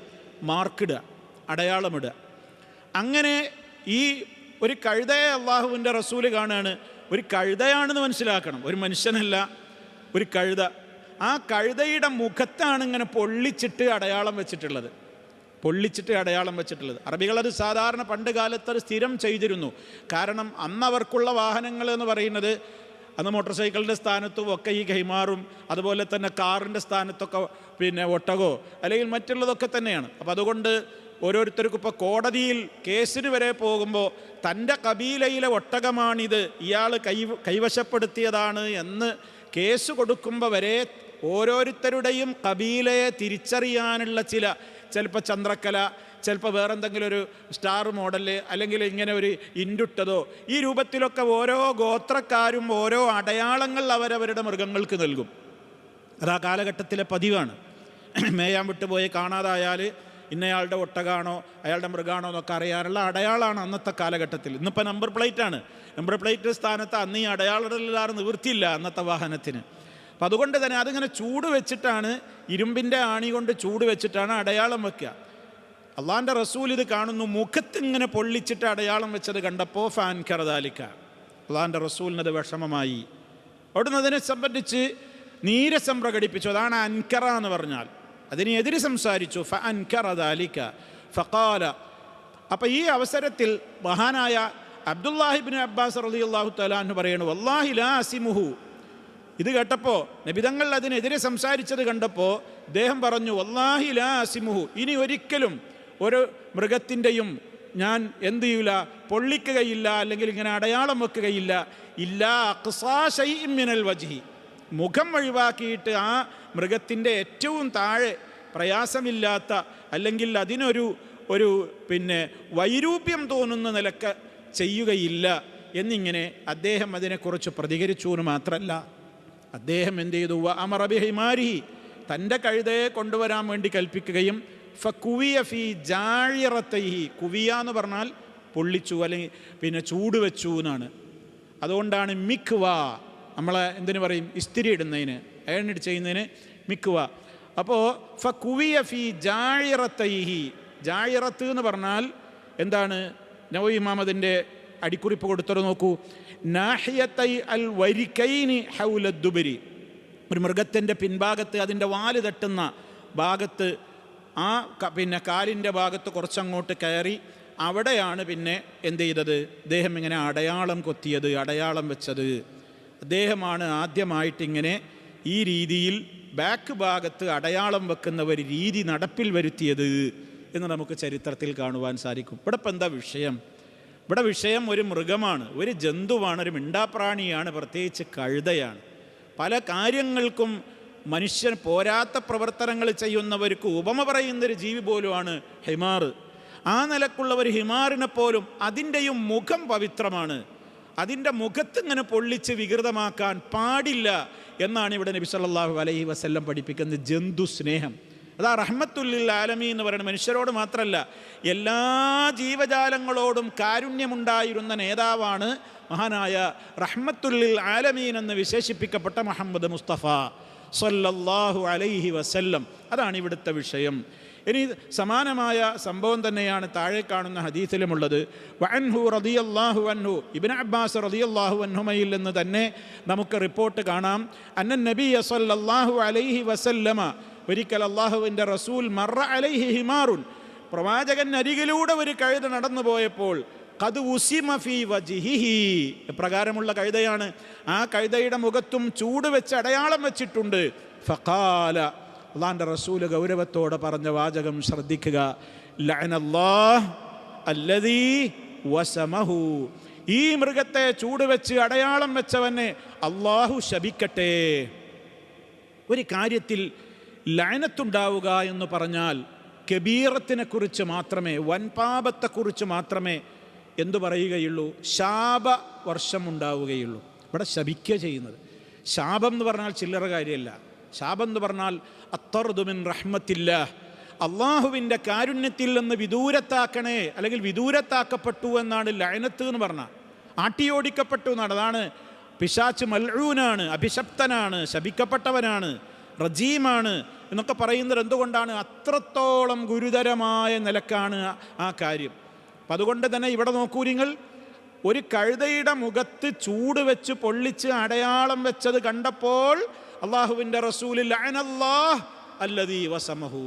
Speaker 1: മാർക്കിടുക, അടയാളമിടുക. അങ്ങനെ ഈ ഒരു കഴുതയെ അള്ളാഹുവിൻ്റെ റസൂല് കാണുകയാണ്. ഒരു കഴുതയാണെന്ന് മനസ്സിലാക്കണം, ഒരു മനുഷ്യനല്ല, ഒരു കഴുത. ആ കഴുതയുടെ മുഖത്താണ് ഇങ്ങനെ പൊള്ളിച്ചിട്ട് അടയാളം വെച്ചിട്ടുള്ളത്. അറബികളത് സാധാരണ പണ്ട് കാലത്ത് അത് സ്ഥിരം ചെയ്തിരുന്നു. കാരണം അന്നവർക്കുള്ള വാഹനങ്ങൾ എന്ന് പറയുന്നത്, അന്ന് മോട്ടോർ സൈക്കിളിൻ്റെ സ്ഥാനത്തും ഒക്കെ ഈ ഹിമാറും അതുപോലെ തന്നെ കാറിൻ്റെ സ്ഥാനത്തൊക്കെ പിന്നെ ഒട്ടകോ അല്ലെങ്കിൽ മറ്റുള്ളതൊക്കെ തന്നെയാണ്. അപ്പോൾ അതുകൊണ്ട് ഓരോരുത്തർക്കും ഇപ്പോൾ കോടതിയിൽ കേസിന് വരെ പോകുമ്പോൾ തൻ്റെ കബീലയിലെ ഒട്ടകമാണിത്, ഇയാൾ കൈവശപ്പെടുത്തിയതാണ് എന്ന് കേസ് കൊടുക്കുമ്പോൾ വരെ ഓരോരുത്തരുടെയും കബീലയെ തിരിച്ചറിയാനുള്ള ചിലപ്പോൾ ചന്ദ്രക്കല, ചിലപ്പോൾ വേറെന്തെങ്കിലും ഒരു സ്റ്റാർ മോഡല്, അല്ലെങ്കിൽ ഇങ്ങനെ ഒരു ഇൻഡുട്ടതോ, ഈ രൂപത്തിലൊക്കെ ഓരോ ഗോത്രക്കാരും ഓരോ അടയാളങ്ങൾ അവരവരുടെ മൃഗങ്ങൾക്ക് നൽകും. അത് ആ കാലഘട്ടത്തിലെ പതിവാണ്. മേയാൻ വിട്ടുപോയി കാണാതായാൽ ഇന്നയാളുടെ ഒട്ടകാണോ അയാളുടെ മൃഗമാണോ എന്നൊക്കെ അറിയാനുള്ള അടയാളമാണ് അന്നത്തെ കാലഘട്ടത്തിൽ. ഇന്നിപ്പോൾ നമ്പർ പ്ലേറ്റാണ്. നമ്പർ പ്ലേറ്റ് സ്ഥാനത്ത് അന്ന് ഈ അടയാളമില്ലാതെ നിവൃത്തിയില്ല അന്നത്തെ വാഹനത്തിന്. അപ്പം അതുകൊണ്ട് തന്നെ അതിങ്ങനെ ചൂട് വെച്ചിട്ടാണ്, ഇരുമ്പിൻ്റെ ആണി കൊണ്ട് ചൂട് വെച്ചിട്ടാണ് അടയാളം വെക്കുക. അള്ളാഹിൻ്റെ റസൂൽ ഇത് കാണുന്നു, മുഖത്ത് ഇങ്ങനെ പൊള്ളിച്ചിട്ട് അടയാളം വെച്ചത് കണ്ടപ്പോൾ ഫഅൻകറ ദാലിക, അള്ളാഹിൻ്റെ റസൂലിനത് വിഷമമായി. അവിടുന്ന് അതിനെ സംബന്ധിച്ച് നീരസം പ്രകടിപ്പിച്ചു. അതാണ് അൻകറ എന്ന് പറഞ്ഞാൽ, അതിനെതിരെ സംസാരിച്ചു. ഫഅൻകറ ദാലിക ഫഖാല. അപ്പം ഈ അവസരത്തിൽ മഹാനായ അബ്ദുല്ലാഹിബ്നു അബ്ബാസ് റളിയല്ലാഹു തആല അൻഹു പറയുന്നു, വല്ലാഹി ലാ അസിമുഹു. ഇത് കേട്ടപ്പോൾ നബിതങ്ങൾ അതിനെതിരെ സംസാരിച്ചത് കണ്ടപ്പോൾ അദ്ദേഹം പറഞ്ഞു, വല്ലാഹി ലാ അസിമുഹു, ഇനി ഒരിക്കലും ഒരു മൃഗത്തിൻ്റെയും ഞാൻ എന്ത് ചെയ്യൂല, പൊള്ളിക്കുകയില്ല, അല്ലെങ്കിൽ ഇങ്ങനെ അടയാളം വെക്കുകയില്ല. ഇല്ലാ അഖ്സാ ശൈഇൻ മിനൽ വജ്ഹി, മുഖം ഒഴിവാക്കിയിട്ട് ആ മൃഗത്തിൻ്റെ ഏറ്റവും താഴെ പ്രയാസമില്ലാത്ത അല്ലെങ്കിൽ അതിനൊരു പിന്നെ വൈരൂപ്യം തോന്നുന്ന നിലക്ക് ചെയ്യുകയില്ല എന്നിങ്ങനെ അദ്ദേഹം അതിനെക്കുറിച്ച് പ്രതികരിച്ചു എന്ന് മാത്രമല്ല, അദ്ദേഹം എന്ത് ചെയ്തു, അമറ ബിഹിമാരിഹി, തൻ്റെ കഴുതയെ കൊണ്ടുവരാൻ വേണ്ടി കൽപ്പിക്കുകയും ഫകുവിയ ഫീ ജാഇറതൈഹി, കുവിയ എന്ന് പറഞ്ഞാൽ പൊള്ളിച്ചു അല്ലെങ്കിൽ പിന്നെ ചൂട് വെച്ചു എന്നാണ്. അതുകൊണ്ടാണ് മിഖ്വ, നമ്മളെ എന്തിനു പറയും, ഇസ്തിരി ഇടുന്നതിന്, അയണിട്ട് ചെയ്യുന്നതിന് മിക്കുവ. അപ്പോൾ ഫകുവിയ ഫി ജായിറത്തൈഹി, ജായിറത്ത് എന്ന് പറഞ്ഞാൽ എന്താണ്? നവവി ഇമാമതിൻ്റെ അടിക്കുറിപ്പ് കൊടുത്തത് നോക്കൂ. നാഹിയത്തൈ അൽ വരിക്കൈനി ഹൗലദ്ദുബരി, ഒരു മൃഗത്തിൻ്റെ പിൻഭാഗത്ത് അതിൻ്റെ വാല് തട്ടുന്ന ഭാഗത്ത് ആ പിന്നെ കാലിൻ്റെ ഭാഗത്ത് കുറച്ചങ്ങോട്ട് കയറി അവിടെയാണ് പിന്നെ എന്ത് ചെയ്തത്? അദ്ദേഹം ഇങ്ങനെ അടയാളം കൊത്തിയത്, അടയാളം വെച്ചത്. അദ്ദേഹമാണ് ആദ്യമായിട്ടിങ്ങനെ ഈ രീതിയിൽ ബാക്ക് ഭാഗത്ത് അടയാളം വെക്കുന്ന ഒരു രീതി നടപ്പിൽ വരുത്തിയത് എന്ന് നമുക്ക് ചരിത്രത്തിൽ കാണുവാൻ സാധിക്കും. ഇവിടെ ഇപ്പം എന്താ വിഷയം? ഇവിടെ വിഷയം ഒരു മൃഗമാണ്, ഒരു ജന്തുവാണ്, ഒരു മിണ്ടാപ്രാണിയാണ്, പ്രത്യേകിച്ച് കഴുതയാണ്. പല കാര്യങ്ങൾക്കും മനുഷ്യൻ പോരാത്ത പ്രവർത്തനങ്ങൾ ചെയ്യുന്നവർക്ക് ഉപമ പറയുന്നൊരു ജീവി പോലുമാണ് ഹിമാർ. ആ നിലക്കുള്ള ഒരു ഹിമാറിനെ പോലും അതിൻ്റെയും മുഖം പവിത്രമാണ്, അതിൻ്റെ മുഖത്തിങ്ങനെ പൊള്ളിച്ച് വികൃതമാക്കാൻ പാടില്ല എന്നാണ് ഇവിടെ നബി സല്ലല്ലാഹു അലൈഹി വസല്ലം പഠിപ്പിക്കുന്ന ജന്തു സ്നേഹം. അതാ റഹ്മത്തുല്ലിൽ ആലമീൻ എന്ന് പറയുന്നത് മനുഷ്യരോട് മാത്രമല്ല എല്ലാ ജീവജാലങ്ങളോടും കാരുണ്യമുണ്ടായിരുന്ന നേതാവാണ് മഹാനായ റഹ്മത്തുല്ലിൽ ആലമീൻ എന്ന് വിശേഷിപ്പിക്കപ്പെട്ട മുഹമ്മദ് മുസ്തഫ സല്ലല്ലാഹു അലൈഹി വസല്ലം. അതാണ് ഇവിടുത്തെ വിഷയം. ഇനി സമാനമായ സംഭവം തന്നെയാണ് താഴെ കാണുന്ന ഹദീസിലുമുള്ളത്. വഅൻഹു റളിയല്ലാഹു അൻഹു, ഇബ്നു അബ്ബാസ് റളിയല്ലാഹു അൻഹുമയിൽ നിന്ന് തന്നെ നമുക്ക് റിപ്പോർട്ട് കാണാം. അന്നൻ നബിയ സല്ലല്ലാഹു അലൈഹി വസല്ലമ, ഒരിക്കൽ അള്ളാഹുവിൻ്റെ റസൂൽ മറ അലൈഹി ഹിമാറുൻ, പ്രവാചകൻ അരികിലൂടെ ഒരു കഴുത നടന്നു പോയപ്പോൾ ഖദ് ഉസിമ ഫീ വജ്ഹിഹി, എപ്രകാരമുള്ള കഴുതയാണ്? ആ കഴുതയുടെ മുഖത്തും ചൂട് വെച്ച് അടയാളം വെച്ചിട്ടുണ്ട്. ഫഖാല, അള്ളാഹിൻ്റെ റസൂൽ ഗൗരവത്തോടെ പറഞ്ഞ വാചകം ശ്രദ്ധിക്കുക. ലഅനല്ലാഹ് അല്ലദീ വസമഹു, ഈ മൃഗത്തെ ചൂട് വെച്ച് അടയാളം വെച്ചവനെ അള്ളാഹു ശപിക്കട്ടെ. ഒരു കാര്യത്തിൽ ലഅനത്തുണ്ടാവുക എന്ന് പറഞ്ഞാൽ കബീറത്തിനെ കുറിച്ച് മാത്രമേ, വൻപാപത്തെക്കുറിച്ച് മാത്രമേ എന്തു പറയുകയുള്ളൂ? ശാപവർഷം ഉണ്ടാവുകയുള്ളൂ. ഇവിടെ ശപിക്കുക ചെയ്യുന്നത്. ശാപം എന്ന് പറഞ്ഞാൽ ചില്ലറ കാര്യമല്ല. ശാപം എന്ന് പറഞ്ഞാൽ അത്തർദു മിൻ റഹ്മത്തില്ലാഹ്, അള്ളാഹുവിൻ്റെ കാരുണ്യത്തിൽ നിന്ന് വിദൂരത്താക്കണേ, അല്ലെങ്കിൽ വിദൂരത്താക്കപ്പെട്ടു എന്നാണ് ലഅനത്ത് എന്ന് പറഞ്ഞാൽ. ആട്ടിയോടിക്കപ്പെട്ടു എന്നാണ്. അതാണ് പിശാച്ച് മൽഊനാണ്, അഭിശപ്തനാണ്, ശപിക്കപ്പെട്ടവനാണ്, റജീമാണ് എന്നൊക്കെ പറയുന്നത് എന്തുകൊണ്ടാണ്? അത്രത്തോളം ഗുരുതരമായ നിലക്കാണ് ആ കാര്യം. അപ്പം അതുകൊണ്ട് തന്നെ ഇവിടെ നോക്കൂ നിങ്ങൾ, ഒരു കഴുതയുടെ മുഖത്ത് ചൂട് വെച്ച് പൊള്ളിച്ച് അടയാളം വെച്ചത് കണ്ടപ്പോൾ അള്ളാഹുവിൻ്റെ റസൂൽ ലഅനല്ലാഹ് അല്ലദീ വസമഹു,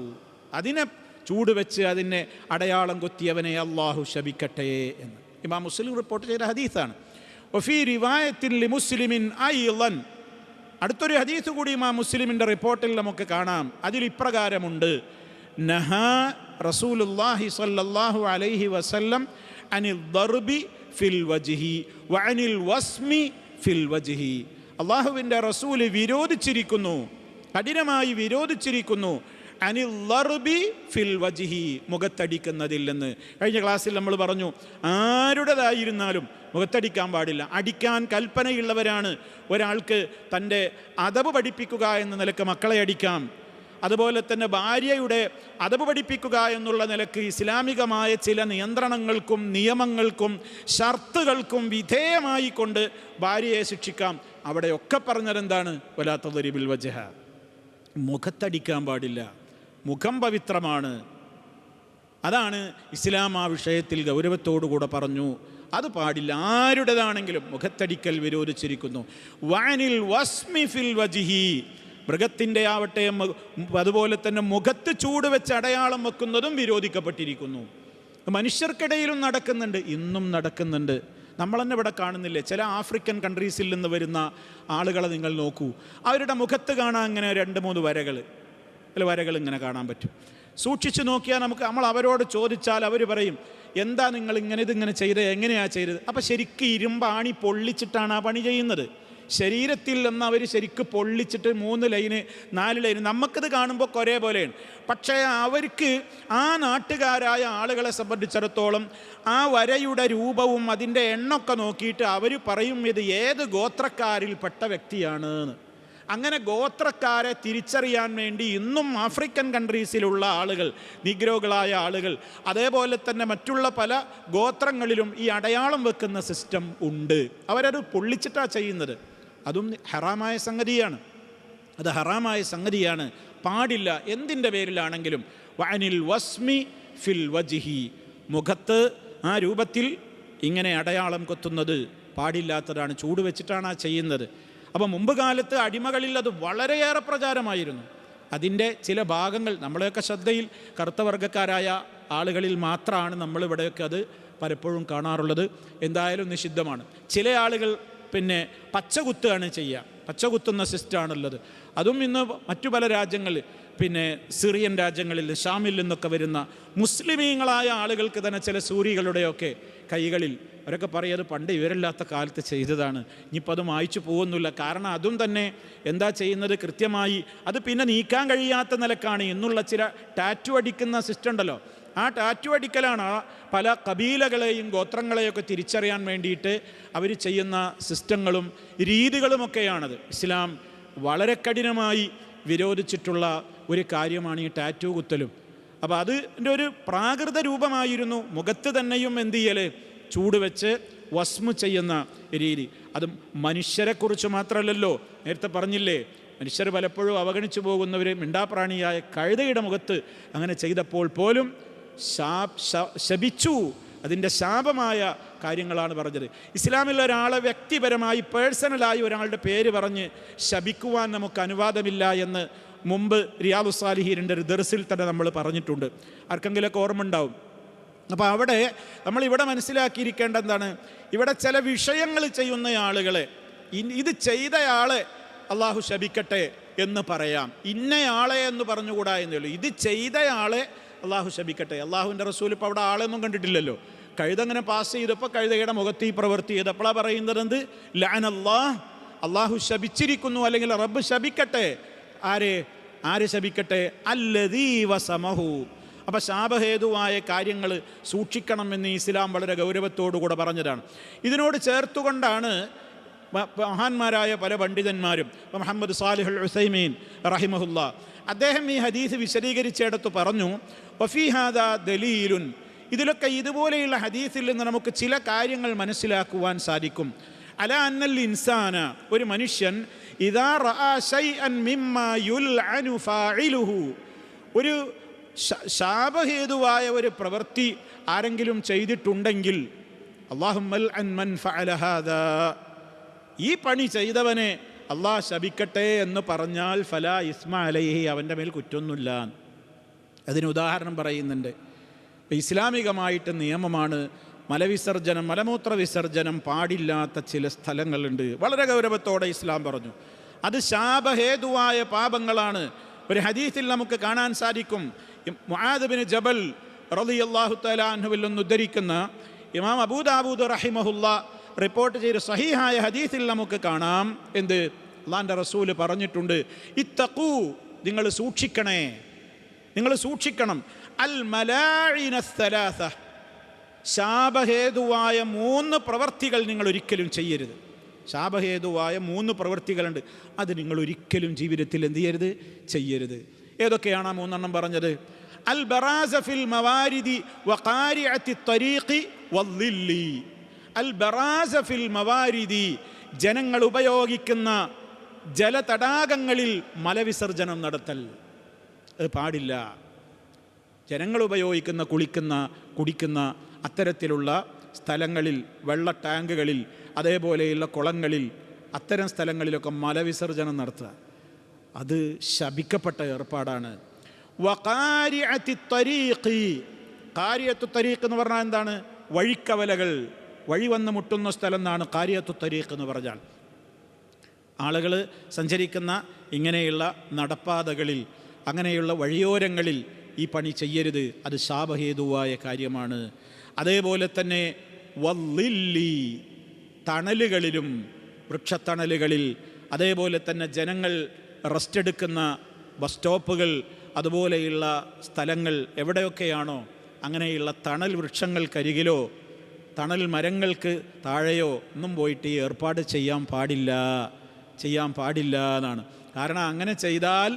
Speaker 1: അതിനെ ചൂട് വെച്ച് അതിനെ അടയാളം കൊത്തിയവനെ അള്ളാഹു ശപിക്കട്ടെ എന്ന് ഇമാം മുസ്ലിം റിപ്പോർട്ട് ചെയ്ത ഹദീസാണ്. വഫീ റിവായത്തിൻ ലിമുസ്ലിമിൻ അയ്ളൻ, അടുത്തൊരു ഹദീസ് കൂടി ഇമാം മുസ്ലിമിൻ്റെ റിപ്പോർട്ടിൽ നമുക്ക് കാണാം. അതിൽ ഇപ്രകാരമുണ്ട്: നഹാ റസൂലുള്ളാഹി സ്വല്ലല്ലാഹു അലൈഹി വസല്ലം അനിൽ ദർബി ഫിൽ വജ്ഹി വഅനിൽ വസ്മി ഫിൽ വജ്ഹി, അള്ളാഹുവിൻ്റെ റസൂല് വിരോധിച്ചിരിക്കുന്നു, കഠിനമായി വിരോധിച്ചിരിക്കുന്നു, അനിൽ ദർബി ഫിൽ വജ്ഹി, മുഖത്തടിക്കുന്നതിൽ നിന്ന്. കഴിഞ്ഞ ക്ലാസ്സിൽ നമ്മൾ പറഞ്ഞു ആരുടേതായിരുന്നാലും മുഖത്തടിക്കാൻ പാടില്ല. അടിക്കാൻ കൽപ്പനയുള്ളവരാണ്. ഒരാൾക്ക് തൻ്റെ അദബ് പഠിപ്പിക്കുക എന്ന നിലക്ക് മക്കളെ അടിക്കാം. അതുപോലെ തന്നെ ഭാര്യയുടെ അദബ് പഠിപ്പിക്കുക എന്നുള്ള നിലക്ക് ഇസ്ലാമികമായ ചില നിയന്ത്രണങ്ങൾക്കും നിയമങ്ങൾക്കും ഷർത്തുകൾക്കും വിധേയമായി കൊണ്ട് ഭാര്യയെ ശിക്ഷിക്കാം. അവിടെയൊക്കെ പറഞ്ഞതെന്താണ്? വലാ തദ്രിബിൽ വജ്ഹ, മുഖത്തടിക്കാൻ പാടില്ല, മുഖം പവിത്രമാണ്. അതാണ് ഇസ്ലാം ആ വിഷയത്തിൽ ഗൗരവത്തോടുകൂടെ പറഞ്ഞു. അത് പാടില്ല, ആരുടേതാണെങ്കിലും മുഖത്തടിക്കൽ വിരോധിച്ചിരിക്കുന്നു. വഅനിൽ വസ്മി ഫിൽ വജ്ഹി, മൃഗത്തിൻ്റെ ആവട്ടെ അതുപോലെ തന്നെ മുഖത്ത് ചൂട് വെച്ച് അടയാളം വെക്കുന്നതും വിരോധിക്കപ്പെട്ടിരിക്കുന്നു. മനുഷ്യർക്കിടയിലും നടക്കുന്നുണ്ട്, ഇന്നും നടക്കുന്നുണ്ട്. നമ്മൾ തന്നെ ഇവിടെ കാണുന്നില്ലേ, ചില ആഫ്രിക്കൻ കൺട്രീസിൽ നിന്ന് വരുന്ന ആളുകളെ നിങ്ങൾ നോക്കൂ, അവരുടെ മുഖത്ത് കാണാൻ ഇങ്ങനെ 2-3 വരകൾ ഇങ്ങനെ കാണാൻ പറ്റും. സൂക്ഷിച്ചു നോക്കിയാൽ നമ്മൾ അവരോട് ചോദിച്ചാൽ അവർ പറയും, എന്താ നിങ്ങൾ ഇതിങ്ങനെ ചെയ്തത്, എങ്ങനെയാണ് ചെയ്തത്? അപ്പം ശരിക്കും ഇരുമ്പാണി പൊള്ളിച്ചിട്ടാണ് ആ പണി ചെയ്യുന്നത്. ശരീരത്തിൽ നിന്ന് അവർ ശരിക്കും പൊള്ളിച്ചിട്ട് 3 ലൈന് 4 ലൈന്, നമുക്കത് കാണുമ്പോൾ ഒരേ പോലെയാണ്. പക്ഷേ അവർക്ക്, ആ നാട്ടുകാരായ ആളുകളെ സംബന്ധിച്ചിടത്തോളം ആ വരയുടെ രൂപവും അതിൻ്റെ എണ്ണമൊക്കെ നോക്കിയിട്ട് അവർ പറയും ഇത് ഏത് ഗോത്രക്കാരിൽപ്പെട്ട വ്യക്തിയാണ്. അങ്ങനെ ഗോത്രക്കാരെ തിരിച്ചറിയാൻ വേണ്ടി ഇന്നും ആഫ്രിക്കൻ കൺട്രീസിലുള്ള ആളുകൾ, നിഗ്രോകളായ ആളുകൾ, അതേപോലെ തന്നെ മറ്റുള്ള പല ഗോത്രങ്ങളിലും ഈ അടയാളം വെക്കുന്ന സിസ്റ്റം ഉണ്ട്. അവരത് പൊള്ളിച്ചിട്ടാണ് ചെയ്യുന്നത്. അതും ഹറാമായ സംഗതിയാണ്. അത് ഹറാമായ സംഗതിയാണ്, പാടില്ല. എന്തിൻ്റെ പേരിലാണെങ്കിലും. വഅനിൽ വസ്മി ഫിൽ വജ്ഹി, മുഖത്ത് ആ രൂപത്തിൽ ഇങ്ങനെ അടയാളം കൊത്തുന്നത് പാടില്ലാത്തതാണ്. ചൂട് വെച്ചിട്ടാണ് ആ ചെയ്യുന്നത്. അപ്പം മുമ്പ് കാലത്ത് അടിമകളിൽ അത് വളരെയേറെ പ്രചാരമായിരുന്നു. അതിൻ്റെ ചില ഭാഗങ്ങൾ നമ്മളെയൊക്കെ ശ്രദ്ധയിൽ കറുത്ത വർഗ്ഗക്കാരായ ആളുകളിൽ മാത്രമാണ് നമ്മളിവിടെയൊക്കെ അത് പലപ്പോഴും കാണാറുള്ളത്. എന്തായാലും നിഷിദ്ധമാണ്. ചില ആളുകൾ പിന്നെ പച്ച കുത്തുകയാണ് ചെയ്യുക. പച്ച കുത്തുന്ന സിസ്റ്റമാണുള്ളത്. അതും ഇന്ന് മറ്റു പല രാജ്യങ്ങളിൽ, പിന്നെ സിറിയൻ രാജ്യങ്ങളിൽ, ഷാമിൽ നിന്നൊക്കെ വരുന്ന മുസ്ലിമീങ്ങളായ ആളുകൾക്ക് തന്നെ ചില സൂരികളുടെയൊക്കെ കൈകളിൽ, അവരൊക്കെ പറയും അത് പണ്ട് ഇവരില്ലാത്ത കാലത്ത് ചെയ്തതാണ്, ഇനിയിപ്പോൾ അത് മായ്ച്ചു പോകുന്നില്ല. കാരണം അതും തന്നെ എന്താ ചെയ്യുന്നത്, കൃത്യമായി അത് പിന്നെ നീക്കാൻ കഴിയാത്ത നിലക്കാണ്. എന്നുള്ള ചില ടാറ്റു അടിക്കുന്ന സിസ്റ്റം ഉണ്ടല്ലോ, ആ ടാറ്റു അടിക്കലാണ് പല കബീലകളെയും ഗോത്രങ്ങളെയൊക്കെ തിരിച്ചറിയാൻ വേണ്ടിയിട്ട് അവർ ചെയ്യുന്ന സിസ്റ്റങ്ങളും രീതികളുമൊക്കെയാണത്. ഇസ്ലാം വളരെ കഠിനമായി വിരോധിച്ചിട്ടുള്ള ഒരു കാര്യമാണ് ഈ ടാറ്റു കുത്തലും. അപ്പോൾ അതിൻ്റെ ഒരു പ്രാകൃത രൂപമായിരുന്നു. മുഖത്ത് തന്നെയും എന്ത് ചെയ്യൽ, ചൂട് വെച്ച് വസ്മു ചെയ്യുന്ന രീതി. അത് മനുഷ്യരെക്കുറിച്ച് മാത്രമല്ലല്ലോ, നേരത്തെ പറഞ്ഞില്ലേ, മനുഷ്യർ പലപ്പോഴും അവഗണിച്ചു പോകുന്നവർ മിണ്ടാപ്രാണിയായ കഴുതയുടെ മുഖത്ത് അങ്ങനെ ചെയ്തപ്പോൾ പോലും ശപിച്ചു. അതിൻ്റെ ശാപമായ കാര്യങ്ങളാണ് പറഞ്ഞത്. ഇസ്ലാമിൽ ഒരാളെ വ്യക്തിപരമായി പേഴ്സണലായി ഒരാളുടെ പേര് പറഞ്ഞ് ശപിക്കുവാൻ നമുക്ക് അനുവാദമില്ല എന്ന് മുമ്പ് റിയാദുസ് സാലിഹീനിൻ്റെ ഒരു ദർസിൽ തന്നെ നമ്മൾ പറഞ്ഞിട്ടുണ്ട്. ആർക്കെങ്കിലുമൊക്കെ ഓർമ്മ ഉണ്ടാവും. അപ്പോൾ അവിടെ നമ്മളിവിടെ മനസ്സിലാക്കിയിരിക്കേണ്ട എന്താണ്, ഇവിടെ ചില വിഷയങ്ങൾ ചെയ്യുന്ന ആളുകളെ ഇത് ചെയ്തയാളെ അള്ളാഹു ശപിക്കട്ടെ എന്ന് പറയാം, ഇന്നയാളെ എന്ന് പറഞ്ഞുകൂടാ എന്നേ ഉള്ളൂ. ഇത് ചെയ്തയാളെ അള്ളാഹു ശപിക്കട്ടെ. അള്ളാഹുവിൻ്റെ റസൂൽ ഇപ്പോൾ അവിടെ ആളെയൊന്നും കണ്ടിട്ടില്ലല്ലോ. കഴുതങ്ങനെ പാസ് ചെയ്തപ്പോൾ കഴുതയുടെ മുഖത്ത് ഈ പ്രവൃത്തി ചെയ്തപ്പോഴാണ് പറയുന്നത് എന്ത്, ലഅനല്ലാഹ്, അള്ളാഹു ശപിച്ചിരിക്കുന്നു, അല്ലെങ്കിൽ റബ്ബ് ശപിക്കട്ടെ. ആരെ ശപിക്കട്ടെ? അല്ലദീ വസമഹു. അപ്പം ശാപഹേതുവായ കാര്യങ്ങൾ സൂക്ഷിക്കണമെന്ന് ഇസ്ലാം വളരെ ഗൗരവത്തോടുകൂടെ പറഞ്ഞതാണ്. ഇതിനോട് ചേർത്തുകൊണ്ടാണ് മഹാന്മാരായ പല പണ്ഡിതന്മാരും, മുഹമ്മദ് സാലിഹുൽ ഉസൈമീൻ റഹിമഹുല്ലാ, അദ്ദേഹം ഈ ഹദീസ് വിശദീകരിച്ചിടത്ത് പറഞ്ഞു, വഫീ ഹാദാ ദലീലുൻ, ഇതിലൊക്കെ ഇതുപോലെയുള്ള ഹദീസിൽ നിന്ന് നമുക്ക് ചില കാര്യങ്ങൾ മനസ്സിലാക്കുവാൻ സാധിക്കും. അലാ അന്നൽ ഇൻസാന, ഒരു മനുഷ്യൻ, ഇദാ റഅ ശൈഅൻ മിമ്മാ യുൽഅനു ഫാഇലുഹു, ഒരു ശാപഹേതുവായ ഒരു പ്രവൃത്തി ആരെങ്കിലും ചെയ്തിട്ടുണ്ടെങ്കിൽ, അല്ലാഹുമ്മൽ അൻ മൻ ഫഅല ഹാദാ, ഈ പണി ചെയ്തവനെ അള്ളാഹ് ശപിക്കട്ടെ എന്ന് പറഞ്ഞാൽ ഫലാ ഇസ്മ അലൈഹി, അവൻ്റെ മേൽ കുറ്റമൊന്നുമില്ല. അതിന് ഉദാഹരണം പറയുന്നുണ്ട്. ഇസ്ലാമികമായിട്ട് നിയമമാണ് മലവിസർജനം, മലമൂത്ര വിസർജനം പാടില്ലാത്ത ചില സ്ഥലങ്ങളുണ്ട്. വളരെ ഗൗരവത്തോടെ ഇസ്ലാം പറഞ്ഞു. അത് ശാപഹേതുവായ പാപങ്ങളാണ്. ഒരു ഹദീസിൽ നമുക്ക് കാണാൻ സാധിക്കും, മുആദ് ബിൻ ജബൽ റളിയല്ലാഹു തആല അൻഹുവിൽ നിന്ന് ഉദ്ധരിക്കുന്ന ഇമാം അബൂ ദാവൂദ് റഹിമഹുല്ലാ റിപ്പോർട്ട് ചെയ്ത സഹീഹായ ഹദീസിൽ നമുക്ക് കാണാം എന്ത്, അല്ലാഹുവിൻ്റെ റസൂല് പറഞ്ഞിട്ടുണ്ട്, ഇത്തഖൂ, നിങ്ങൾ സൂക്ഷിക്കണേ, നിങ്ങൾ സൂക്ഷിക്കണം, അൽ മലാഇന സലാസ, ശാപഹേതുവായ 3 പ്രവർത്തികൾ നിങ്ങൾ ഒരിക്കലും ചെയ്യരുത്. ശാപഹേതുവായ 3 പ്രവൃത്തികളുണ്ട്, അത് നിങ്ങൾ ഒരിക്കലും ജീവിതത്തിൽ എന്ത് ചെയ്യരുത്, ചെയ്യരുത്. ഏതൊക്കെയാണ് ആ 3 എണ്ണം പറഞ്ഞത്? അൽ ബറാസ ഫിൽ മവാരിദി വഖാരിഅത്തി ത്വരീഖി വദ്ദില്ലി. അൽ ബറാസ ഫിൽ മവാരിദി, ജനങ്ങൾ ഉപയോഗിക്കുന്ന ജലതടാകങ്ങളിൽ മലവിസർജനം നടത്തൽ, അത് പാടില്ല. ജനങ്ങൾ ഉപയോഗിക്കുന്ന, കുളിക്കുന്ന, കുടിക്കുന്ന അത്തരത്തിലുള്ള സ്ഥലങ്ങളിൽ, വെള്ള ടാങ്കുകളിൽ, അതേപോലെയുള്ള കുളങ്ങളിൽ, അത്തരം സ്ഥലങ്ങളിലൊക്കെ മലവിസർജനം നടത്തുക, അത് ശപിക്കപ്പെട്ട ഏർപ്പാടാണ്. വഖാരിഅത്തി ത്വരീഖി, ഖാരിഅത്തു ത്വരീഖ് എന്ന് പറഞ്ഞാൽ എന്താണ്? വഴിക്കവലകൾ, വഴി വന്ന് മുട്ടുന്ന സ്ഥലം എന്നാണ് ഖാരിഅത്തു ത്വരീഖ് എന്ന് പറഞ്ഞാൽ. ആളുകൾ സഞ്ചരിക്കുന്ന ഇങ്ങനെയുള്ള നടപ്പാതകളിൽ, അങ്ങനെയുള്ള വഴിയോരങ്ങളിൽ ഈ പണി ചെയ്യരുത്, അത് ശാപഹേതുവായ കാര്യമാണ്. അതേപോലെ തന്നെ വദ്ദില്ലി, തണലുകളിലും, വൃക്ഷത്തണലുകളിൽ, അതേപോലെ തന്നെ ജനങ്ങൾ റെസ്റ്റ് എടുക്കുന്ന ബസ് സ്റ്റോപ്പുകൾ, അതുപോലെയുള്ള സ്ഥലങ്ങൾ എവിടെയൊക്കെയാണോ അങ്ങനെയുള്ള തണൽ വൃക്ഷങ്ങൾക്കരികിലോ തണൽ മരങ്ങൾക്ക് താഴെയോ ഒന്നും പോയിട്ട് ഈ ഏർപ്പാട് ചെയ്യാൻ പാടില്ല എന്നാണ്. കാരണം അങ്ങനെ ചെയ്താൽ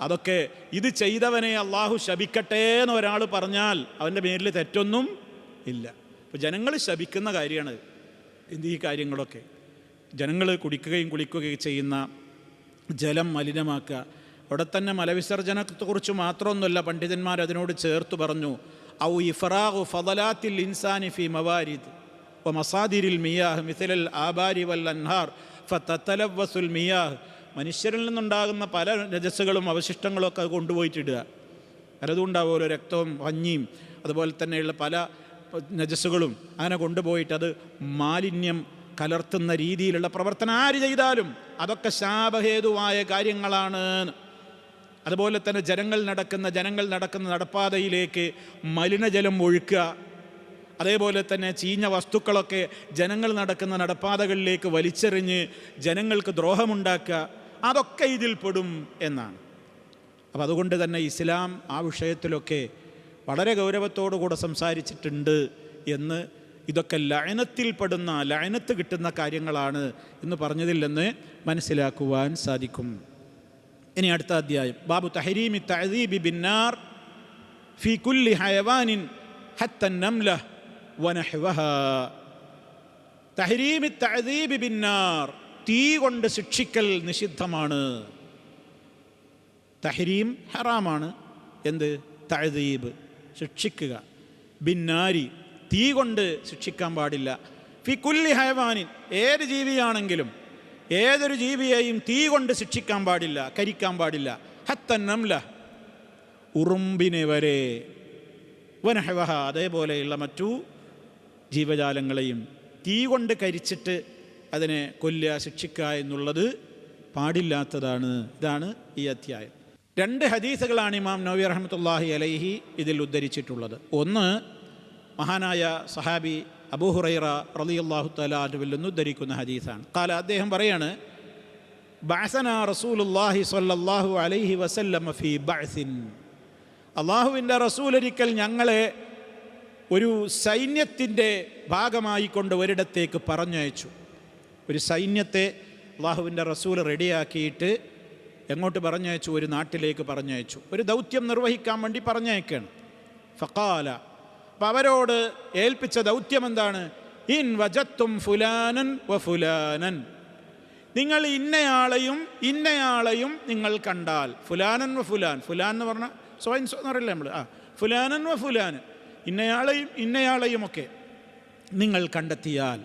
Speaker 1: അതൊക്കെ, ഇത് ചെയ്തവനെ അള്ളാഹു ശപിക്കട്ടെ എന്ന് ഒരാൾ പറഞ്ഞാൽ അവൻ്റെ പേരിൽ തെറ്റൊന്നും ഇല്ല. അപ്പോൾ ജനങ്ങൾ ശപിക്കുന്ന കാര്യമാണ് ഈ കാര്യങ്ങളൊക്കെ. ജനങ്ങൾ കുടിക്കുകയും കുളിക്കുകയും ചെയ്യുന്ന ജലം മലിനമാക്കുക. അവിടെ തന്നെ മലവിസർജനത്തെക്കുറിച്ച് മാത്രമൊന്നുമല്ല പണ്ഡിതന്മാർ അതിനോട് ചേർത്ത് പറഞ്ഞു, ഔ ഇഫ്റാഖു ഫളലാത്തിൽ ഇൻസാനി ഫി മവാരിദ് വ മസാദിരിൽ മിയാഹ് മിഥലൽ ആബാരി വൽ അൻഹാർ ഫതതലവസുൽ മിയാഹ്. മനുഷ്യരിൽ നിന്നുണ്ടാകുന്ന പല നജസ്സുകളും അവശിഷ്ടങ്ങളും ഒക്കെ കൊണ്ടുപോയിട്ടിടുക. പലതുണ്ടാവുമല്ലോ, രക്തവും പഞ്ഞിയും അതുപോലെ തന്നെയുള്ള പല നജസ്സുകളും അങ്ങനെ കൊണ്ടുപോയിട്ട് അത് മാലിന്യം കലർത്തുന്ന രീതിയിലുള്ള പ്രവർത്തനം ആര് ചെയ്താലും അതൊക്കെ ശാപഹേതുവായ കാര്യങ്ങളാണ്. അതുപോലെ തന്നെ ജനങ്ങൾ നടക്കുന്ന നടപ്പാതയിലേക്ക് മലിനജലം ഒഴുക്കുക, അതേപോലെ തന്നെ ചീഞ്ഞ വസ്തുക്കളൊക്കെ ജനങ്ങൾ നടക്കുന്ന നടപ്പാതകളിലേക്ക് വലിച്ചെറിഞ്ഞ് ജനങ്ങൾക്ക് ദ്രോഹമുണ്ടാക്കുക, അതൊക്കെ ഇതിൽ പെടും എന്നാണ്. അപ്പം അതുകൊണ്ട് തന്നെ ഇസ്ലാം ആ വിഷയത്തിലൊക്കെ വളരെ ഗൗരവത്തോടുകൂടെ സംസാരിച്ചിട്ടുണ്ട് എന്ന്, ഇതൊക്കെ ലഅനത്തിൽപ്പെടുന്ന, ലഅനത്ത് കിട്ടുന്ന കാര്യങ്ങളാണ് എന്ന് പറഞ്ഞതിൽ നിന്ന് മനസ്സിലാക്കുവാൻ സാധിക്കും. ഇനി അടുത്ത അധ്യായം, ബാബു തഹരീമി തഅദീബി ബിന്നാർ ഫീ കുല്ലി ഹയവാനിൻ ഹത്ത നംല വനഹ്വഹാ. തഹരീമി തഅദീബി ബിന്നാർ, തീ കൊണ്ട് ശിക്ഷിക്കൽ നിഷിദ്ധമാണ്. തഹരീം ഹറാമാണ്, എന്ത്? തഅദീബ് ശിക്ഷിക്കുക. ബിന്നാരി തീ കൊണ്ട് ശിക്ഷിക്കാൻ പാടില്ല. ഫി കുല്ലി ഹയവാനിൻ, ഏത് ജീവിയാണെങ്കിലും ഏതൊരു ജീവിയെയും തീ കൊണ്ട് ശിക്ഷിക്കാൻ പാടില്ല, കരിക്കാൻ പാടില്ല. ഹത്ത നംല, ഉറുമ്പിനെ വരെ. വനഹ്വഹ, അതേപോലെയുള്ള മറ്റു ജീവജാലങ്ങളെയും തീ കൊണ്ട് കരിച്ചിട്ട് അതിനെ കൊല്ലുക, ശിക്ഷിക്കുക എന്നുള്ളത് പാടില്ലാത്തതാണ്. ഇതാണ് ഈ അധ്യായം. 2 ഹദീസുകളാണ് ഇമാം നവവി റഹ്മത്തുള്ളാഹി അലൈഹി ഇതിൽ ഉദ്ധരിച്ചിട്ടുള്ളത്. ഒന്ന്, മഹാനായ സഹാബി അബൂ ഹുറൈറ റളിയല്ലാഹു തആല അൻഹുവിൽ നിന്ന് ഉദ്ധരിക്കുന്ന ഹദീസാണ്. ഖാല, അദ്ദേഹം പറയാണ്, ബഅസനാ റസൂലുള്ളാഹി സ്വല്ലല്ലാഹു അലൈഹി വസല്ലം ഫീ ബഅസിൻ. അള്ളാഹുവിൻ്റെ റസൂൽ ഒരിക്കൽ ഞങ്ങളെ ഒരു സൈന്യത്തിൻ്റെ ഭാഗമായി കൊണ്ട് ഒരിടത്തേക്ക് പറഞ്ഞയച്ചു. ഒരു സൈന്യത്തെ അള്ളാഹുവിൻ്റെ റസൂൽ റെഡിയാക്കിയിട്ട് എങ്ങോട്ട് പറഞ്ഞയച്ചു? ഒരു നാട്ടിലേക്ക് പറഞ്ഞയച്ചു. ഒരു ദൗത്യം നിർവഹിക്കാൻ വേണ്ടി പറഞ്ഞയക്കുകയാണ്. ഫഖാല, അപ്പം അവരോട് ഏൽപ്പിച്ച ദൗത്യം എന്താണ്? ഇൻ വജത്തും ഫുലാനൻ വ ഫുലാനൻ, നിങ്ങൾ ഇന്നയാളെയും നിങ്ങൾ കണ്ടാൽ, ഫുലാനൻ വ ഫുലാൻ, ഫുലാൻ എന്ന് പറഞ്ഞാൽ സ്വയം എന്ന് പറയില്ല നമ്മൾ, ഫുലാനൻ വ ഫുലാൻ, ഇന്നയാളെയും ഒക്കെ നിങ്ങൾ കണ്ടെത്തിയാൽ.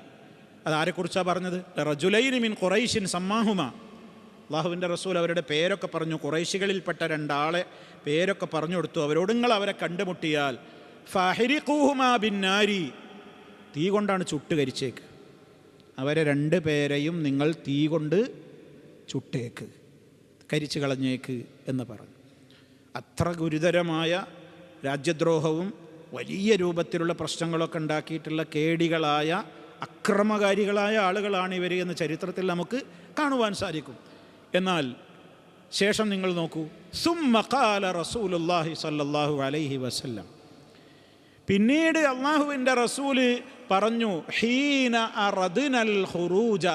Speaker 1: അതാരെക്കുറിച്ചാണ് പറഞ്ഞത്? റജുലൈനി മിൻ ഖുറൈശിൻ സമ്മാഹുമ. അള്ളാഹുവിൻ്റെ റസൂൽ അവരുടെ പേരൊക്കെ പറഞ്ഞു, ഖുറൈശികളിൽപ്പെട്ട 2 ആളെ പേരൊക്കെ പറഞ്ഞു കൊടുത്തു. അവരോട് നിങ്ങൾ അവരെ കണ്ടുമുട്ടിയാൽ ഫഹരിഖൂഹുമാ ബിന്നാരി, തീ കൊണ്ടാണ് ചുട്ടുകരിച്ചേക്ക്. അവരെ 2 പേരെയും നിങ്ങൾ തീ കൊണ്ട് ചുട്ടേക്ക്, കരിച്ചു കളഞ്ഞേക്ക് എന്ന് പറഞ്ഞു. അത്ര ഗുരുതരമായ രാജ്യദ്രോഹവും വലിയ രൂപത്തിലുള്ള പ്രശ്നങ്ങളൊക്കെ ഉണ്ടാക്കിയിട്ടുള്ള കേടികളായ അക്രമകാരികളായ ആളുകളാണ് ഇവർ എന്ന് ചരിത്രത്തിൽ നമുക്ക് കാണുവാൻ സാധിക്കും. എന്നാൽ ശേഷം നിങ്ങൾ നോക്കൂ, സുമ്മ ഖാല റസൂലുള്ളാഹി സ്വല്ലല്ലാഹു അലൈഹി വസല്ലം, പിന്നീട് അള്ളാഹുവിൻ്റെ റസൂല് പറഞ്ഞു, ഹീന അറദ്നൽ ഖുറൂജ,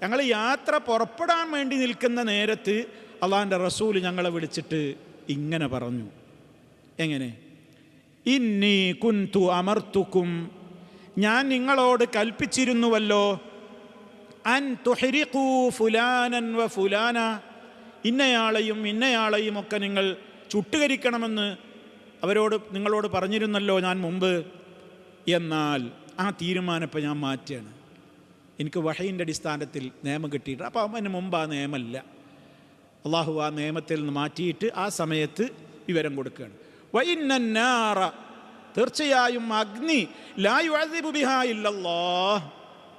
Speaker 1: ഞങ്ങൾ യാത്ര പുറപ്പെടാൻ വേണ്ടി നിൽക്കുന്ന നേരത്ത് അള്ളാഹിൻ്റെ റസൂല് ഞങ്ങളെ വിളിച്ചിട്ട് ഇങ്ങനെ പറഞ്ഞു. എങ്ങനെ? ഇന്നി കുന്തു അമർത്തുക്കും, ഞാൻ നിങ്ങളോട് കൽപ്പിച്ചിരുന്നുവല്ലോ, അൻ തുഹ്രിഖൂ ഫുലാനൻ വ ഫുലാന, ഇന്നയാളെയും ഒക്കെ നിങ്ങൾ ചുട്ടുകരിക്കണമെന്ന് നിങ്ങളോട് പറഞ്ഞിരുന്നല്ലോ ഞാൻ മുമ്പ്. എന്നാൽ ആ തീരുമാനം ഇപ്പം ഞാൻ മാറ്റുകയാണ്. എനിക്ക് വഹയിൻ്റെ അടിസ്ഥാനത്തിൽ നിയമം കിട്ടിയിട്ട്, അപ്പോൾ അതിന് മുമ്പ് ആ നിയമമല്ല, അള്ളാഹു ആ നിയമത്തിൽ നിന്ന് മാറ്റിയിട്ട് ആ സമയത്ത് വിവരം കൊടുക്കുകയാണ്. വഇന്നന്നാറ, തീർച്ചയായും അഗ്നി, ലാ യുഅദ്ദിബു ബിഹാ ഇല്ലല്ലാഹ്,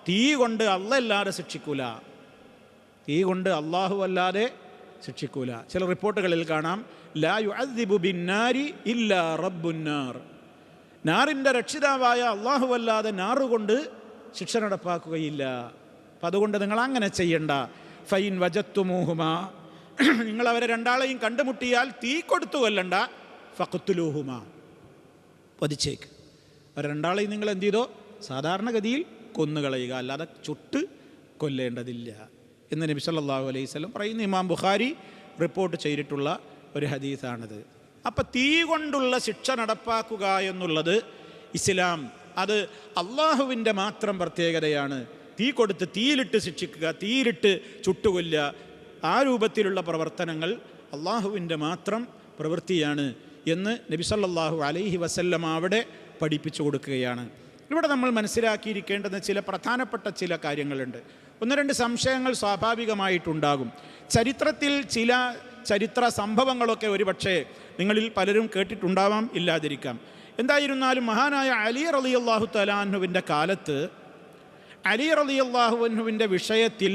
Speaker 1: തീ കൊണ്ട് അല്ലാതെ ശിക്ഷിക്കൂല, തീ കൊണ്ട് അള്ളാഹു അല്ലാതെ ശിക്ഷിക്കൂല. ചില റിപ്പോർട്ടുകളിൽ കാണാം, ലാ യുഅദ്ദിബു ബിന്നാരി ഇല്ലാ റബ്ബുന്നാർ, നാറിൻ്റെ രക്ഷിതാവായ അള്ളാഹു അല്ലാതെ നാറുകൊണ്ട് ശിക്ഷ നടപ്പാക്കുകയില്ല. അപ്പം അതുകൊണ്ട് നിങ്ങൾ അങ്ങനെ ചെയ്യണ്ട. ഫൈൻ വജത്തുമൂഹുമാ, നിങ്ങൾ അവരെ 2 ആളെയും കണ്ടുമുട്ടിയാൽ തീ കൊടുത്തു കൊല്ലണ്ട, ഫഖ്തുലൂഹുമാ, വധിച്ചേക്ക്. അവർ 2 ആളെയും നിങ്ങൾ എന്ത് ചെയ്തോ? സാധാരണഗതിയിൽ കൊന്നുകളയുക, അല്ലാതെ ചുട്ട് കൊല്ലേണ്ടതില്ല എന്ന് നബി സല്ലല്ലാഹു അലൈഹി വസല്ലം പറയുന്ന ഇമാം ബുഖാരി റിപ്പോർട്ട് ചെയ്തിട്ടുള്ള ഒരു ഹദീസാണിത്. അപ്പം തീ കൊണ്ടുള്ള ശിക്ഷ നടപ്പാക്കുക എന്നുള്ളത് ഇസ്ലാം, അത് അള്ളാഹുവിൻ്റെ മാത്രം പ്രത്യേകതയാണ്. തീ കൊടുത്ത് തീയിലിട്ട് ശിക്ഷിക്കുക, തീയിലിട്ട് ചുട്ടുകൊല്ലുക, ആ രൂപത്തിലുള്ള പ്രവർത്തനങ്ങൾ അള്ളാഹുവിൻ്റെ മാത്രം പ്രവൃത്തിയാണ് എന്ന് നബി സല്ലല്ലാഹു അലൈഹി വസല്ലം അവിടെ പഠിപ്പിച്ചു കൊടുക്കുകയാണ്. ഇവിടെ നമ്മൾ മനസ്സിലാക്കിയിരിക്കേണ്ടുന്ന ചില പ്രധാനപ്പെട്ട ചില കാര്യങ്ങളുണ്ട്. ഒന്ന് രണ്ട് സംശയങ്ങൾ സ്വാഭാവികമായിട്ടുണ്ടാകും. ചരിത്രത്തിൽ ചില ചരിത്ര സംഭവങ്ങളൊക്കെ ഒരുപക്ഷെ നിങ്ങളിൽ പലരും കേട്ടിട്ടുണ്ടാവാം, ഇല്ലാതിരിക്കാം. എന്തായിരുന്നാലും മഹാനായ അലി റളിയല്ലാഹു തആല അൻഹുവിൻ്റെ കാലത്ത് അലി റളിയല്ലാഹു അൻഹുവിൻ്റെ വിഷയത്തിൽ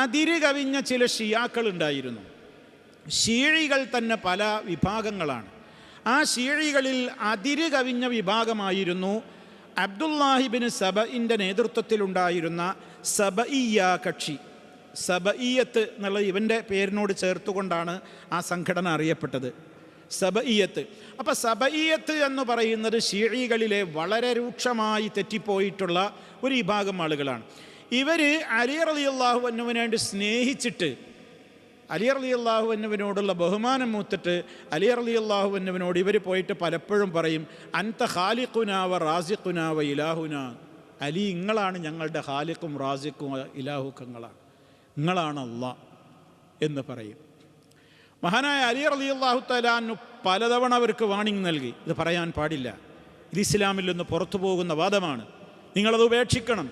Speaker 1: അതിര് കവിഞ്ഞ ചില ഷിയാക്കൾ ഉണ്ടായിരുന്നു. ഷീഴികൾ തന്നെ പല വിഭാഗങ്ങളാണ്. ആ ഷീഴികളിൽ അതിര് കവിഞ്ഞ വിഭാഗമായിരുന്നു അബ്ദുല്ലാഹിബിൻ സബഇൻ്റെ നേതൃത്വത്തിലുണ്ടായിരുന്ന സബഇയ്യ കക്ഷി. സബഇയ്യത്ത് എന്നുള്ള ഇവൻ്റെ പേരിനോട് ചേർത്തുകൊണ്ടാണ് ആ സംഘടന അറിയപ്പെട്ടത്, സബഇയ്യത്ത്. അപ്പോൾ സബഇയ്യത്ത് എന്ന് പറയുന്നത് ഷീഴികളിലെ വളരെ രൂക്ഷമായി തെറ്റിപ്പോയിട്ടുള്ള ഒരു വിഭാഗം ആളുകളാണ്. ഇവർ അലി റളിയല്ലാഹു അൻഹുവിനെ വേണ്ടി സ്നേഹിച്ചിട്ട്, അലി റളിയല്ലാഹു അൻഹുവിനോടുള്ള ബഹുമാനം മൂത്തിട്ട് അലി റളിയല്ലാഹു അൻഹുവിനോട് ഇവർ പോയിട്ട് പലപ്പോഴും പറയും, അൻത ഖാലിഖുനാ വ റാസിഖുനാ വ ഇലാഹുനാ. അലി, നിങ്ങളാണ് ഞങ്ങളുടെ ഖാലിഖും റാസിഖും ഇലാഹുക്കങ്ങളാണ്, നിങ്ങളാണ് അല്ലാഹ് എന്ന് പറയും. മഹാനായ അലി റളിയല്ലാഹു തആല അൻഹു പലതവണ അവർക്ക് വാണിംഗ് നൽകി, ഇത് പറയാൻ പാടില്ല, ഇത് ഇസ്ലാമിൽ നിന്ന് പുറത്തു പോകുന്ന വാദമാണ്, നിങ്ങളത് ഉപേക്ഷിക്കണം.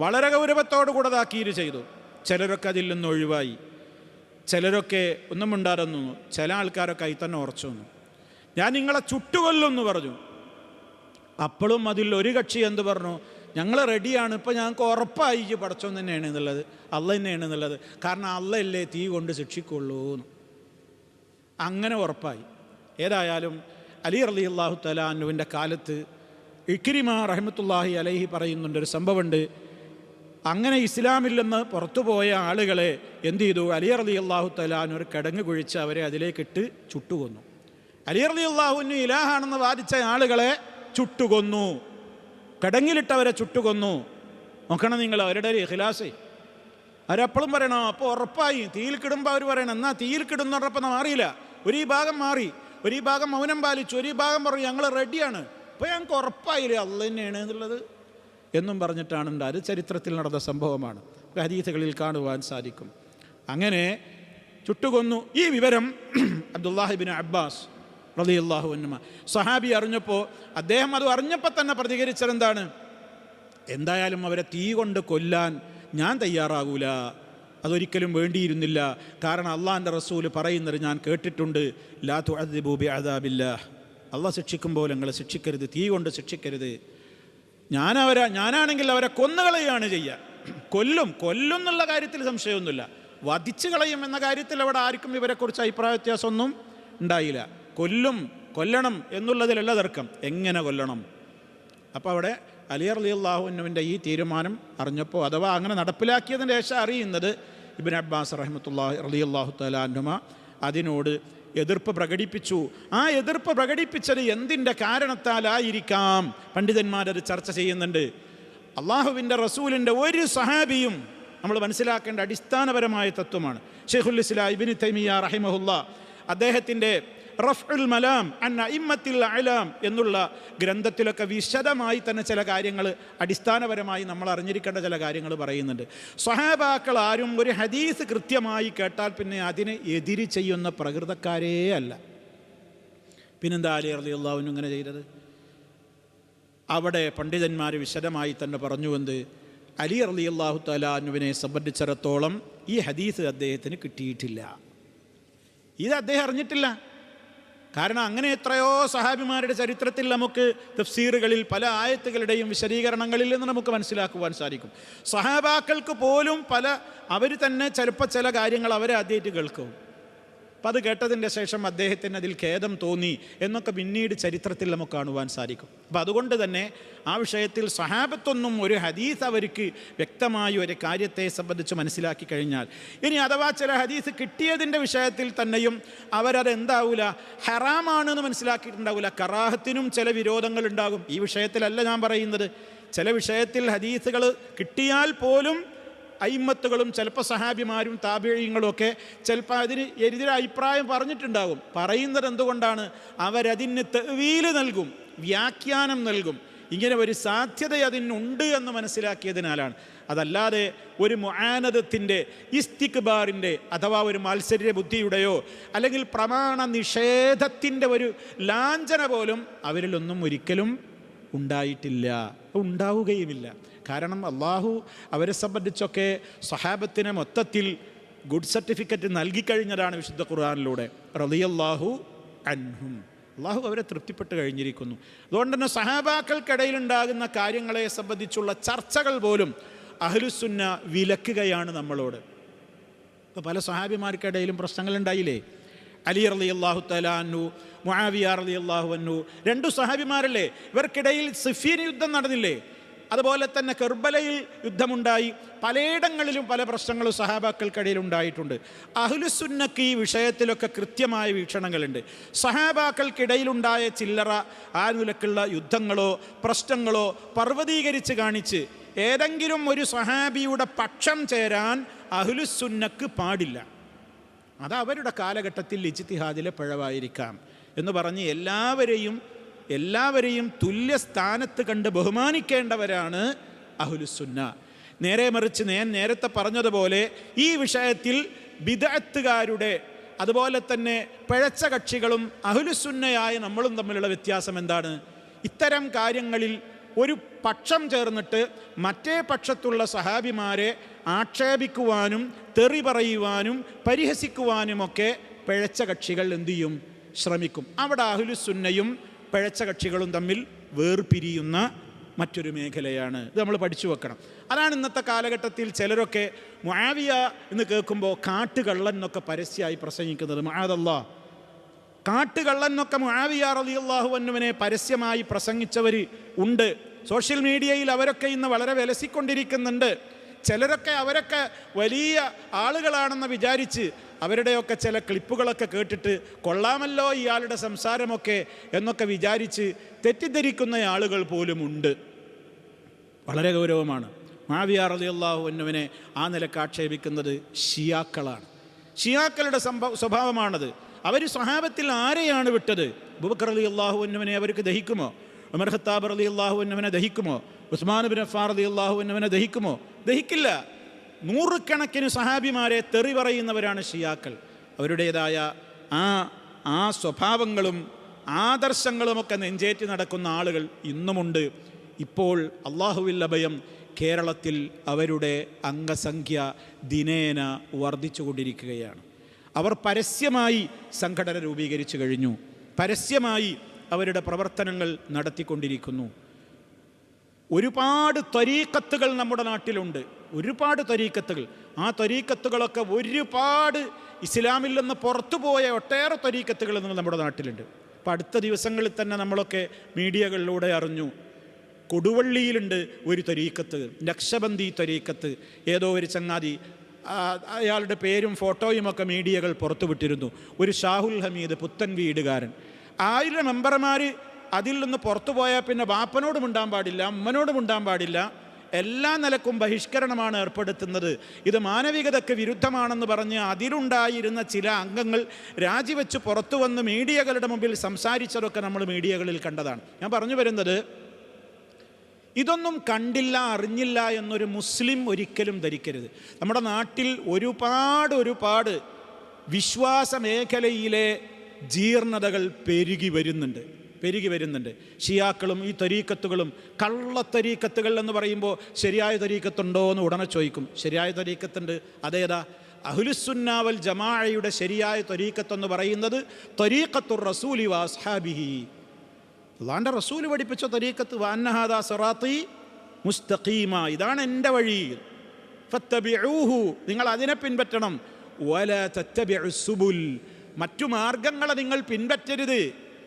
Speaker 1: വളരെ ഗൗരവത്തോടു കൂടെ താക്കീത് ചെയ്തു. ചിലരൊക്കെ അതിൽ നിന്ന് ഒഴിവായി, ചിലരൊക്കെ ഒന്നും ഉണ്ടായിരുന്നു, ചില ആൾക്കാരൊക്കെ ആയി തന്നെ ഉറച്ചു വന്നു. ഞാൻ നിങ്ങളെ ചുട്ടുകൊല്ലുമെന്ന് പറഞ്ഞു. അപ്പോഴും അതിൽ ഒരു കക്ഷി എന്ത് പറഞ്ഞു, ഞങ്ങൾ റെഡിയാണ്, ഇപ്പോൾ ഞങ്ങൾക്ക് ഉറപ്പായി പടച്ചോൻ തന്നെയാണ് എന്നുള്ളത്, അള്ള തന്നെയാണ് എന്നുള്ളത്, കാരണം അള്ളയല്ലേ തീ കൊണ്ട് ശിക്ഷിക്കുള്ളൂ എന്ന്. അങ്ങനെ ഉറപ്പായി. ഏതായാലും അലി റളിയല്ലാഹു തആല അൻഹുവിൻ്റെ കാലത്ത് ഇക്രിമ റഹ്മത്തുള്ളാഹി അലൈഹി പറയുന്നുണ്ട്, ഒരു സംഭവമുണ്ട്. അങ്ങനെ ഇസ്ലാമിൽ നിന്ന് പുറത്തുപോയ ആളുകളെ എന്ത് ചെയ്തു, അലി റളിയല്ലാഹു തആല അൻഹു ഒരു കിടങ്ങ് കുഴിച്ച് അവരെ അതിലേക്കിട്ട് ചുട്ടുകൊന്നു. അലി റളിയല്ലാഹു അൻഹു ഇലാഹാണെന്ന് വാദിച്ച ആളുകളെ ചുട്ടുകൊന്നു, കിടങ്ങിലിട്ടവരെ ചുട്ടുകൊന്നു. നോക്കണം നിങ്ങൾ അവരുടെ ഒരു ഇഖ്ലാസ്. അവരപ്പോഴും പറയണം, അപ്പോൾ ഉറപ്പായി തീയിൽ കിടുമ്പോൾ അവർ പറയണം, എന്നാൽ തീയിൽ കിടുന്ന പറഞ്ഞപ്പോൾ മാറിയില്ല. ഒരു ഈ ഭാഗം മാറി, ഒരു ഈ ഭാഗം മൗനം പാലിച്ചു, ഒരു ഈ ഭാഗം പറഞ്ഞു ഞങ്ങൾ റെഡിയാണ്, ഇപ്പോൾ ഞങ്ങൾക്ക് ഉറപ്പായില്ലേ അള്ള തന്നെയാണ് എന്നുള്ളത് എന്നും പറഞ്ഞിട്ടാണ്. അത് ചരിത്രത്തിൽ നടന്ന സംഭവമാണ്, ഹദീസുകളിൽ കാണുവാൻ സാധിക്കും. അങ്ങനെ ചുട്ടുകൊന്നു. ഈ വിവരം അബ്ദുല്ലാഹിബ്നു അബ്ബാസ് റളിയല്ലാഹു അൻഹുമ സഹാബി അറിഞ്ഞപ്പോൾ അദ്ദേഹം അത് അറിഞ്ഞപ്പോൾ തന്നെ പ്രതികരിച്ചതെന്താണ്, എന്തായാലും അവരെ തീ കൊണ്ട് കൊല്ലാൻ ഞാൻ തയ്യാറാകൂല, അതൊരിക്കലും വേണ്ടിയിരുന്നില്ല. കാരണം അള്ളാഹിൻ്റെ റസൂല് പറയുന്നത് ഞാൻ കേട്ടിട്ടുണ്ട്, ലാ തുഅദ്ദിബു ബിഅദാബില്ലാഹ്, അള്ളാഹ് ശിക്ഷിക്കുമ്പോൾ നിങ്ങൾ ശിക്ഷിക്കരുത്, തീ കൊണ്ട് ശിക്ഷിക്കരുത്. ഞാനാണെങ്കിൽ അവരെ കൊന്നുകളയാണ് ചെയ്യുക. കൊല്ലും എന്നുള്ള കാര്യത്തിൽ സംശയമൊന്നുമില്ല, വധിച്ചു കളയും എന്ന കാര്യത്തിൽ അവിടെ ആർക്കും ഇവരെക്കുറിച്ച് അഭിപ്രായ വ്യത്യാസമൊന്നും ഉണ്ടായില്ല. കൊല്ലണം എന്നുള്ളതിലല്ല തർക്കം, എങ്ങനെ കൊല്ലണം. അപ്പോൾ അവിടെ അലി റളിയല്ലാഹു അൻഹുവിൻ്റെ ഈ തീരുമാനം അറിഞ്ഞപ്പോൾ, അഥവാ അങ്ങനെ നടപ്പിലാക്കിയതിന് ശേഷം അറിയുന്നത്, ഇബ്നു അബ്ബാസ് റളിയല്ലാഹു തആല അൻഹുമ അതിനോട് എതിർപ്പ് പ്രകടിപ്പിച്ചു. ആ എതിർപ്പ് പ്രകടിപ്പിച്ചത് എന്തിൻ്റെ കാരണത്താലായിരിക്കാം പണ്ഡിതന്മാരത് ചർച്ച ചെയ്യുന്നുണ്ട്. അള്ളാഹുവിൻ്റെ റസൂലിൻ്റെ ഒരു സഹാബിയും നമ്മൾ മനസ്സിലാക്കേണ്ട അടിസ്ഥാനപരമായ തത്വമാണ്. ശൈഖുൽ ഇസ്ലാം ഇബ്നു തൈമിയ്യ റഹിമഹുല്ലാ അദ്ദേഹത്തിൻ്റെ റഫ്ഉൽ മലാം അൻ അഇമ്മത്തിൽ അഅ്ലാം എന്നുള്ള ഗ്രന്ഥത്തിലൊക്കെ വിശദമായി തന്നെ ചില കാര്യങ്ങൾ അടിസ്ഥാനപരമായി നമ്മൾ അറിഞ്ഞിരിക്കേണ്ട ചില കാര്യങ്ങൾ പറയുന്നുണ്ട്. സ്വഹാബാക്കൾ ആരും ഒരു ഹദീസ് കൃത്യമായി കേട്ടാൽ പിന്നെ അതിനെ എതിര് ചെയ്യുന്ന പ്രകൃതക്കാരേ അല്ല. പിന്നെന്താ അലി റളിയല്ലാഹു അൻഹു ഇങ്ങനെ ചെയ്തത്? അവിടെ പണ്ഡിതന്മാർ വിശദമായി തന്നെ പറഞ്ഞുവെന്ന്, അലി റളിയല്ലാഹു തആല അൻഹുവിനെ സംബന്ധിച്ചിടത്തോളം ഈ ഹദീസ് അദ്ദേഹത്തിന് കിട്ടിയിട്ടില്ല, ഇത് അദ്ദേഹം അറിഞ്ഞിട്ടില്ല. കാരണം അങ്ങനെ എത്രയോ സഹാബിമാരുടെ ചരിത്രത്തിൽ നമുക്ക് തഫ്സീറുകളിൽ പല ആയത്തുകളുടെയും വിശദീകരണങ്ങളിൽ നിന്ന് നമുക്ക് മനസ്സിലാക്കുവാൻ സാധിക്കും. സഹാബാക്കൾക്ക് പോലും അവർ തന്നെ ചിലപ്പോൾ ചില കാര്യങ്ങൾ അവരെ ആദ്യമായിട്ട് കേൾക്കും. അപ്പം അത് കേട്ടതിൻ്റെ ശേഷം അദ്ദേഹത്തിന് അതിൽ ഖേദം തോന്നി എന്നൊക്കെ പിന്നീട് ചരിത്രത്തിൽ നമുക്ക് കാണുവാൻ സാധിക്കും. അപ്പം അതുകൊണ്ട് തന്നെ ആ വിഷയത്തിൽ സഹാബത്തൊന്നും ഒരു ഹദീസ് അവർക്ക് വ്യക്തമായ ഒരു കാര്യത്തെ സംബന്ധിച്ച് മനസ്സിലാക്കി കഴിഞ്ഞാൽ, ഇനി അഥവാ ചില ഹദീസ് കിട്ടിയതിൻ്റെ വിഷയത്തിൽ തന്നെയും അവരതെന്താവില്ല, ഹറാമാണെന്ന് മനസ്സിലാക്കിയിട്ടുണ്ടാവില്ല. കറാഹത്തിനും ചില വിരോധങ്ങൾ ഉണ്ടാകും. ഈ വിഷയത്തിലല്ല ഞാൻ പറയുന്നത്. ചില വിഷയത്തിൽ ഹദീസുകൾ കിട്ടിയാൽ പോലും അയിമ്മത്തുകളും ചിലപ്പോൾ സഹാബിമാരും താബിഈങ്ങളും ഒക്കെ ചിലപ്പോൾ അതിന് എതിരെ അഭിപ്രായം പറഞ്ഞിട്ടുണ്ടാകും. പറയുന്നത് എന്തുകൊണ്ടാണ്? അവരതിന് തഅ്വീൽ നൽകും, വ്യാഖ്യാനം നൽകും. ഇങ്ങനെ ഒരു സാധ്യത അതിനുണ്ട് എന്ന് മനസ്സിലാക്കിയതിനാലാണ്. അതല്ലാതെ ഒരു മുആനദത്തിൻ്റെ, ഇസ്തിക്ബാറിൻ്റെ അഥവാ ഒരു മാത്സര്യ ബുദ്ധിയുടെയോ അല്ലെങ്കിൽ പ്രമാണ നിഷേധത്തിൻ്റെ ഒരു ലാഞ്ചന പോലും അവരിലൊന്നും ഒരിക്കലും ഉണ്ടായിട്ടില്ല, ഉണ്ടാവുകയുമില്ല. കാരണം അള്ളാഹു അവരെ സംബന്ധിച്ചൊക്കെ സ്വഹാബത്തിന് മൊത്തത്തിൽ ഗുഡ് സർട്ടിഫിക്കറ്റ് നൽകിക്കഴിഞ്ഞതാണ് വിശുദ്ധ ഖുർആനിലൂടെ. റളിയല്ലാഹു അൻഹും, അള്ളാഹു അവരെ തൃപ്തിപ്പെട്ട് കഴിഞ്ഞിരിക്കുന്നു. അതുകൊണ്ട് തന്നെ സഹാബാക്കൾക്കിടയിലുണ്ടാകുന്ന കാര്യങ്ങളെ സംബന്ധിച്ചുള്ള ചർച്ചകൾ പോലും അഹ്ലുസുന്ന വിലക്കുകയാണ് നമ്മളോട്. ഇപ്പോൾ പല സ്വഹാബിമാർക്കിടയിലും പ്രശ്നങ്ങളുണ്ടായില്ലേ? അലി റളിയല്ലാഹു തആല അൻഹു, മുആവിയ റളിയല്ലാഹു അൻഹു, രണ്ടു സ്വഹാബിമാരല്ലേ? ഇവർക്കിടയിൽ സിഫീൻ യുദ്ധം നടന്നില്ലേ? അതുപോലെ തന്നെ കർബലയിൽ യുദ്ധമുണ്ടായി. പലയിടങ്ങളിലും പല പ്രശ്നങ്ങളും സഹാബാക്കൾക്കിടയിൽ ഉണ്ടായിട്ടുണ്ട്. അഹ്ലുസുന്നക്ക് ഈ വിഷയത്തിലൊക്കെ കൃത്യമായ വീക്ഷണങ്ങളുണ്ട്. സഹാബാക്കൾക്കിടയിലുണ്ടായ ചില്ലറ ആ നിലക്കുള്ള യുദ്ധങ്ങളോ പ്രശ്നങ്ങളോ പർവ്വതീകരിച്ച് കാണിച്ച് ഏതെങ്കിലും ഒരു സഹാബിയുടെ പക്ഷം ചേരാൻ അഹ്ലുസുന്നക്ക് പാടില്ല. അത് അവരുടെ കാലഘട്ടത്തിൽ ഇജ്തിഹാദിലെ പിഴവായിരിക്കാം എന്ന് പറഞ്ഞ് എല്ലാവരെയും തുല്യ സ്ഥാനത്ത് കണ്ട് ബഹുമാനിക്കേണ്ടവരാണ് അഹ്ലുസുന്ന. നേരെ മറിച്ച് ഞാൻ നേരത്തെ പറഞ്ഞതുപോലെ ഈ വിഷയത്തിൽ ബിദ്അത്തുകാരുടെ അതുപോലെ തന്നെ പിഴച്ച കക്ഷികളും അഹ്ലുസുന്നയായ നമ്മളും തമ്മിലുള്ള വ്യത്യാസം എന്താണ്? ഇത്തരം കാര്യങ്ങളിൽ ഒരു പക്ഷം ചേർന്നിട്ട് മറ്റേ പക്ഷത്തുള്ള സഹാബിമാരെ ആക്ഷേപിക്കുവാനും തെറി പറയുവാനും പരിഹസിക്കുവാനുമൊക്കെ പിഴച്ച കക്ഷികൾ എന്തു ചെയ്യും? ശ്രമിക്കും. അവിടെ അഹ്ലുസുന്നയും പിഴച്ച കക്ഷികളും തമ്മിൽ വേർപിരിയുന്ന മറ്റൊരു മേഖലയാണ്. ഇത് നമ്മൾ പഠിച്ചു വെക്കണം. അതാണ് ഇന്നത്തെ കാലഘട്ടത്തിൽ ചിലരൊക്കെ മുആവിയ എന്ന് കേൾക്കുമ്പോൾ കാട്ടുകള്ളൻ എന്നൊക്കെ പരസ്യമായി പ്രസംഗിക്കുന്നത്. മഅദല്ലാഹ്, കാട്ടുകള്ളൻ എന്നൊക്കെ മുആവിയ റളിയല്ലാഹു അൻഹുവിനെ പരസ്യമായി പ്രസംഗിച്ചവർ ഉണ്ട്. സോഷ്യൽ മീഡിയയിൽ അവരൊക്കെ ഇന്ന് വളരെ വിലസിക്കൊണ്ടിരിക്കുന്നുണ്ട്. ചിലരൊക്കെ അവരൊക്കെ വലിയ ആളുകളാണെന്ന് വിചാരിച്ച് അവരുടെയൊക്കെ ചില ക്ലിപ്പുകളൊക്കെ കേട്ടിട്ട് കൊള്ളാമല്ലോ ഇയാളുടെ സംസാരമൊക്കെ എന്നൊക്കെ വിചാരിച്ച് തെറ്റിദ്ധരിക്കുന്ന ആളുകൾ പോലും ഉണ്ട്. വളരെ ഗൗരവമാണ്. മുആവിയ റളിയല്ലാഹു അൻഹുവിനെ ആ നിലക്ക് ആക്ഷേപിക്കുന്നത് ഷിയാക്കളാണ്. ഷിയാക്കളുടെ സ്വഭാവമാണത്. അവർ സ്വഹാബത്തിൽ ആരെയാണ് വിട്ടത്? അബൂബക്കർ റളിയല്ലാഹു അൻഹുവിനെ അവർക്ക് ദഹിക്കുമോ? ഉമർ ഖത്താബ് റളിയല്ലാഹു അൻഹുവിനെ ദഹിക്കുമോ? ഉസ്മാൻ ഇബ്നു അഫ്ഫാൻ റളിയല്ലാഹു അൻഹുവിനെ ദഹിക്കുമോ? ദഹിക്കില്ല. നൂറുകണക്കിന് സഹാബിമാരെ തെറി പറയുന്നവരാണ് ഷിയാക്കൾ. അവരുടേതായ ആ സ്വഭാവങ്ങളും ആദർശങ്ങളുമൊക്കെ നെഞ്ചേറ്റി നടക്കുന്ന ആളുകൾ ഇന്നുമുണ്ട്. ഇപ്പോൾ അല്ലാഹുവിൽ അഭയം, കേരളത്തിൽ അവരുടെ അംഗസംഖ്യ ദിനേന വർദ്ധിച്ചുകൊണ്ടിരിക്കുകയാണ്. അവർ പരസ്യമായി സംഘടന രൂപീകരിച്ചു കഴിഞ്ഞു. പരസ്യമായി അവരുടെ പ്രവർത്തനങ്ങൾ നടത്തിക്കൊണ്ടിരിക്കുന്നു. ഒരുപാട് ത്വരീഖത്തുകൾ നമ്മുടെ നാട്ടിലുണ്ട്. ഒരുപാട് ത്വരീഖത്തുകൾ. ആ ത്വരീഖത്തുകളൊക്കെ ഒരുപാട് ഇസ്ലാമിൽ നിന്ന് പുറത്തുപോയ ഒട്ടേറെ ത്വരീഖത്തുകൾ നമ്മുടെ നാട്ടിലുണ്ട്. അപ്പോൾ അടുത്ത ദിവസങ്ങളിൽ തന്നെ നമ്മളൊക്കെ മീഡിയകളിലൂടെ അറിഞ്ഞു, കൊടുവള്ളിയിലുണ്ട് ഒരു ത്വരീഖത്ത്, നക്ഷബന്ദി ത്വരീഖത്ത്. ഏതോ ഒരു ചങ്ങാതി, അയാളുടെ പേരും ഫോട്ടോയുമൊക്കെ മീഡിയകൾ പുറത്തുവിട്ടിരുന്നു. ഒരു ഷാഹുൽ ഹമീദ്, പുത്തൻ വീടുകാരൻ. 1000 മെമ്പർമാർ അതിൽ നിന്ന് പുറത്തു പോയാൽ പിന്നെ ബാപ്പനോടും ഉണ്ടാൻ പാടില്ല, അമ്മനോടും ഉണ്ടാൻ പാടില്ല. എല്ലാ നിലക്കും ബഹിഷ്കരണമാണ് ഏർപ്പെടുത്തുന്നത്. ഇത് മാനവികതയ്ക്ക് വിരുദ്ധമാണെന്ന് പറഞ്ഞ് അതിലുണ്ടായിരുന്ന ചില അംഗങ്ങൾ രാജിവെച്ച് പുറത്തു വന്ന് മീഡിയകളുടെ മുമ്പിൽ സംസാരിച്ചതൊക്കെ നമ്മൾ മീഡിയകളിൽ കണ്ടതാണ്. ഞാൻ പറഞ്ഞു വരുന്നത്, ഇതൊന്നും കണ്ടില്ല അറിഞ്ഞില്ല എന്നൊരു മുസ്ലിം ഒരിക്കലും ധരിക്കരുത്. നമ്മുടെ നാട്ടിൽ ഒരുപാട് വിശ്വാസ മേഖലയിലെ ജീർണതകൾ പെരുകി വരുന്നുണ്ട്. ഷിയാക്കളും ഈ തരീക്കത്തുകളും, കള്ളത്തരീക്കത്തുകൾ എന്ന് പറയുമ്പോൾ ശരിയായ തരീക്കത്തുണ്ടോ എന്ന് ഉടനെ ചോദിക്കും. ശരിയായ തരീക്കത്തുണ്ട്. അതേതാ? അഹ്ലുസുന്ന വൽ ജമാഅയുടെ ശരിയായ തരീക്കത്തെന്ന് പറയുന്നത് തരീഖത്തുർ റസൂലി വ അസ്ഹാബിഹി, അല്ലാഹുവിൻ്റെ റസൂൽ പഠിപ്പിച്ച തരീക്കത്ത്. വഅന്ന ഹാദാ സിറാത്തി മുസ്തഖീമ, ഇതാണ് എൻ്റെ വഴി. ഫത്തബിഊഹു, നിങ്ങൾ അതിനെ പിൻപറ്റണം. വലാ തത്തബിഉസ് സുബുൽ, മറ്റു മാർഗങ്ങളെ നിങ്ങൾ പിൻപറ്റരുത്.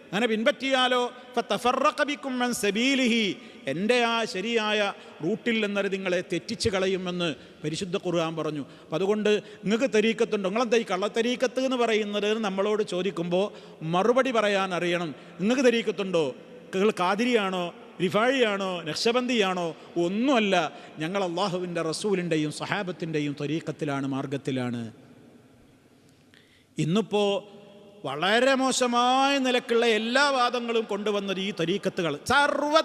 Speaker 1: അങ്ങനെ പിൻപറ്റിയാലോ ഫതഫറഖ ബികും അൻ സബീലിഹി, എൻ്റെ ആ ശരിയായ റൂട്ടിൽ നിന്നത് നിങ്ങളെ തെറ്റിച്ച് കളയുമെന്ന് പരിശുദ്ധ ഖുർആൻ പറഞ്ഞു. അപ്പം അതുകൊണ്ട് നിങ്ങൾക്ക് തരീക്കത്തുണ്ടോ? നിങ്ങളെന്താ ഈ കള്ളത്തരീക്കത്ത് എന്ന് പറയുന്നത് നമ്മളോട് ചോദിക്കുമ്പോൾ മറുപടി പറയാൻ അറിയണം. നിങ്ങൾക്ക് തരീക്കത്തുണ്ടോ? നിങ്ങൾ ഖാദിരിയാണോ, റിഫാഴിയാണോ, നഖ്ശബന്ദിയാണോ? ഒന്നുമല്ല. ഞങ്ങൾ അള്ളാഹുവിൻ്റെ റസൂലിൻ്റെയും സഹാബത്തിൻ്റെയും തരീക്കത്തിലാണ്, മാർഗത്തിലാണ്. ഇന്നിപ്പോൾ വളരെ മോശമായ നിലക്കുള്ള എല്ലാ വാദങ്ങളും കൊണ്ടുവന്നത് ഈ തരീക്കത്തുകൾ. സർവ്വ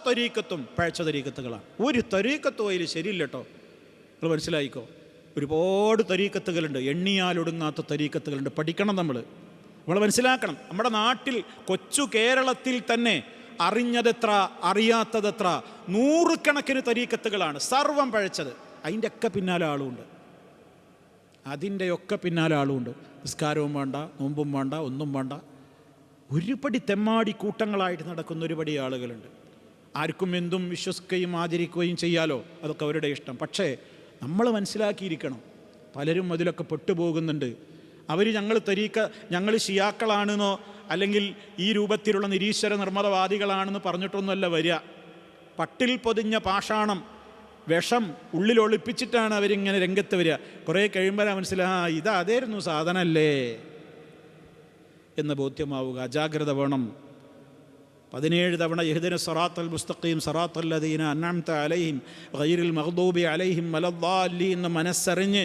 Speaker 1: തരീക്കത്തും പഴച്ച തരീക്കത്തുകളാണ്. ഒരു തരീക്കത്തും അതിൽ ശരിയില്ല കേട്ടോ. നിങ്ങൾ മനസ്സിലായിക്കോ. ഒരുപാട് തരീക്കത്തുകളുണ്ട്, എണ്ണിയാലൊടുങ്ങാത്ത തരീക്കത്തുകളുണ്ട്. പഠിക്കണം നമ്മൾ മനസ്സിലാക്കണം. നമ്മുടെ നാട്ടിൽ, കൊച്ചു കേരളത്തിൽ തന്നെ അറിഞ്ഞതെത്ര അറിയാത്തതെത്ര നൂറുകണക്കിന് തരീക്കത്തുകളാണ്, സർവം പഴച്ചത്. അതിൻ്റെയൊക്കെ പിന്നാലെ ആളുമുണ്ട്. നിസ്കാരവും വേണ്ട, നോമ്പും വേണ്ട, ഒന്നും വേണ്ട. ഒരുപടി തെമ്മാടി കൂട്ടങ്ങളായിട്ട് നടക്കുന്ന ഒരുപടി ആളുകളുണ്ട്. ആർക്കും എന്തും വിശ്വസിക്കുകയും ആചരിക്കുകയും ചെയ്യാലോ, അതൊക്കെ അവരുടെ ഇഷ്ടം. പക്ഷേ നമ്മൾ മനസ്സിലാക്കിയിരിക്കണം, പലരും അതിലൊക്കെ പെട്ടുപോകുന്നുണ്ട്. അവർ ഞങ്ങൾ ഷിയാക്കളാണെന്നോ അല്ലെങ്കിൽ ഈ രൂപത്തിലുള്ള നിരീശ്വര നിർമ്മതവാദികളാണെന്ന് പറഞ്ഞിട്ടൊന്നുമല്ല വരിക. പട്ടിൽ പൊതിഞ്ഞ പാഷാണം, വിഷം ഉള്ളിൽ ഒളിപ്പിച്ചിട്ടാണ് അവരിങ്ങനെ രംഗത്ത് വരിക. കുറേ കഴിയുമ്പോൾ മനസ്സിലായി അതായിരുന്നു സാധനല്ലേ എന്ന് ബോധ്യമാവുക. അജാഗ്രത വേണം. 17 തവണ ഇഹ്ദിന സിറാത്തൽ മുസ്തഖീം സിറാത്തൽ ലദീന അൻഅംത അലൈഹിം ഗൈറിൽ മഗ്ദൂബി അലൈഹിം വലദ്ദാലിൻ എന്ന് മനസ്സറിഞ്ഞ്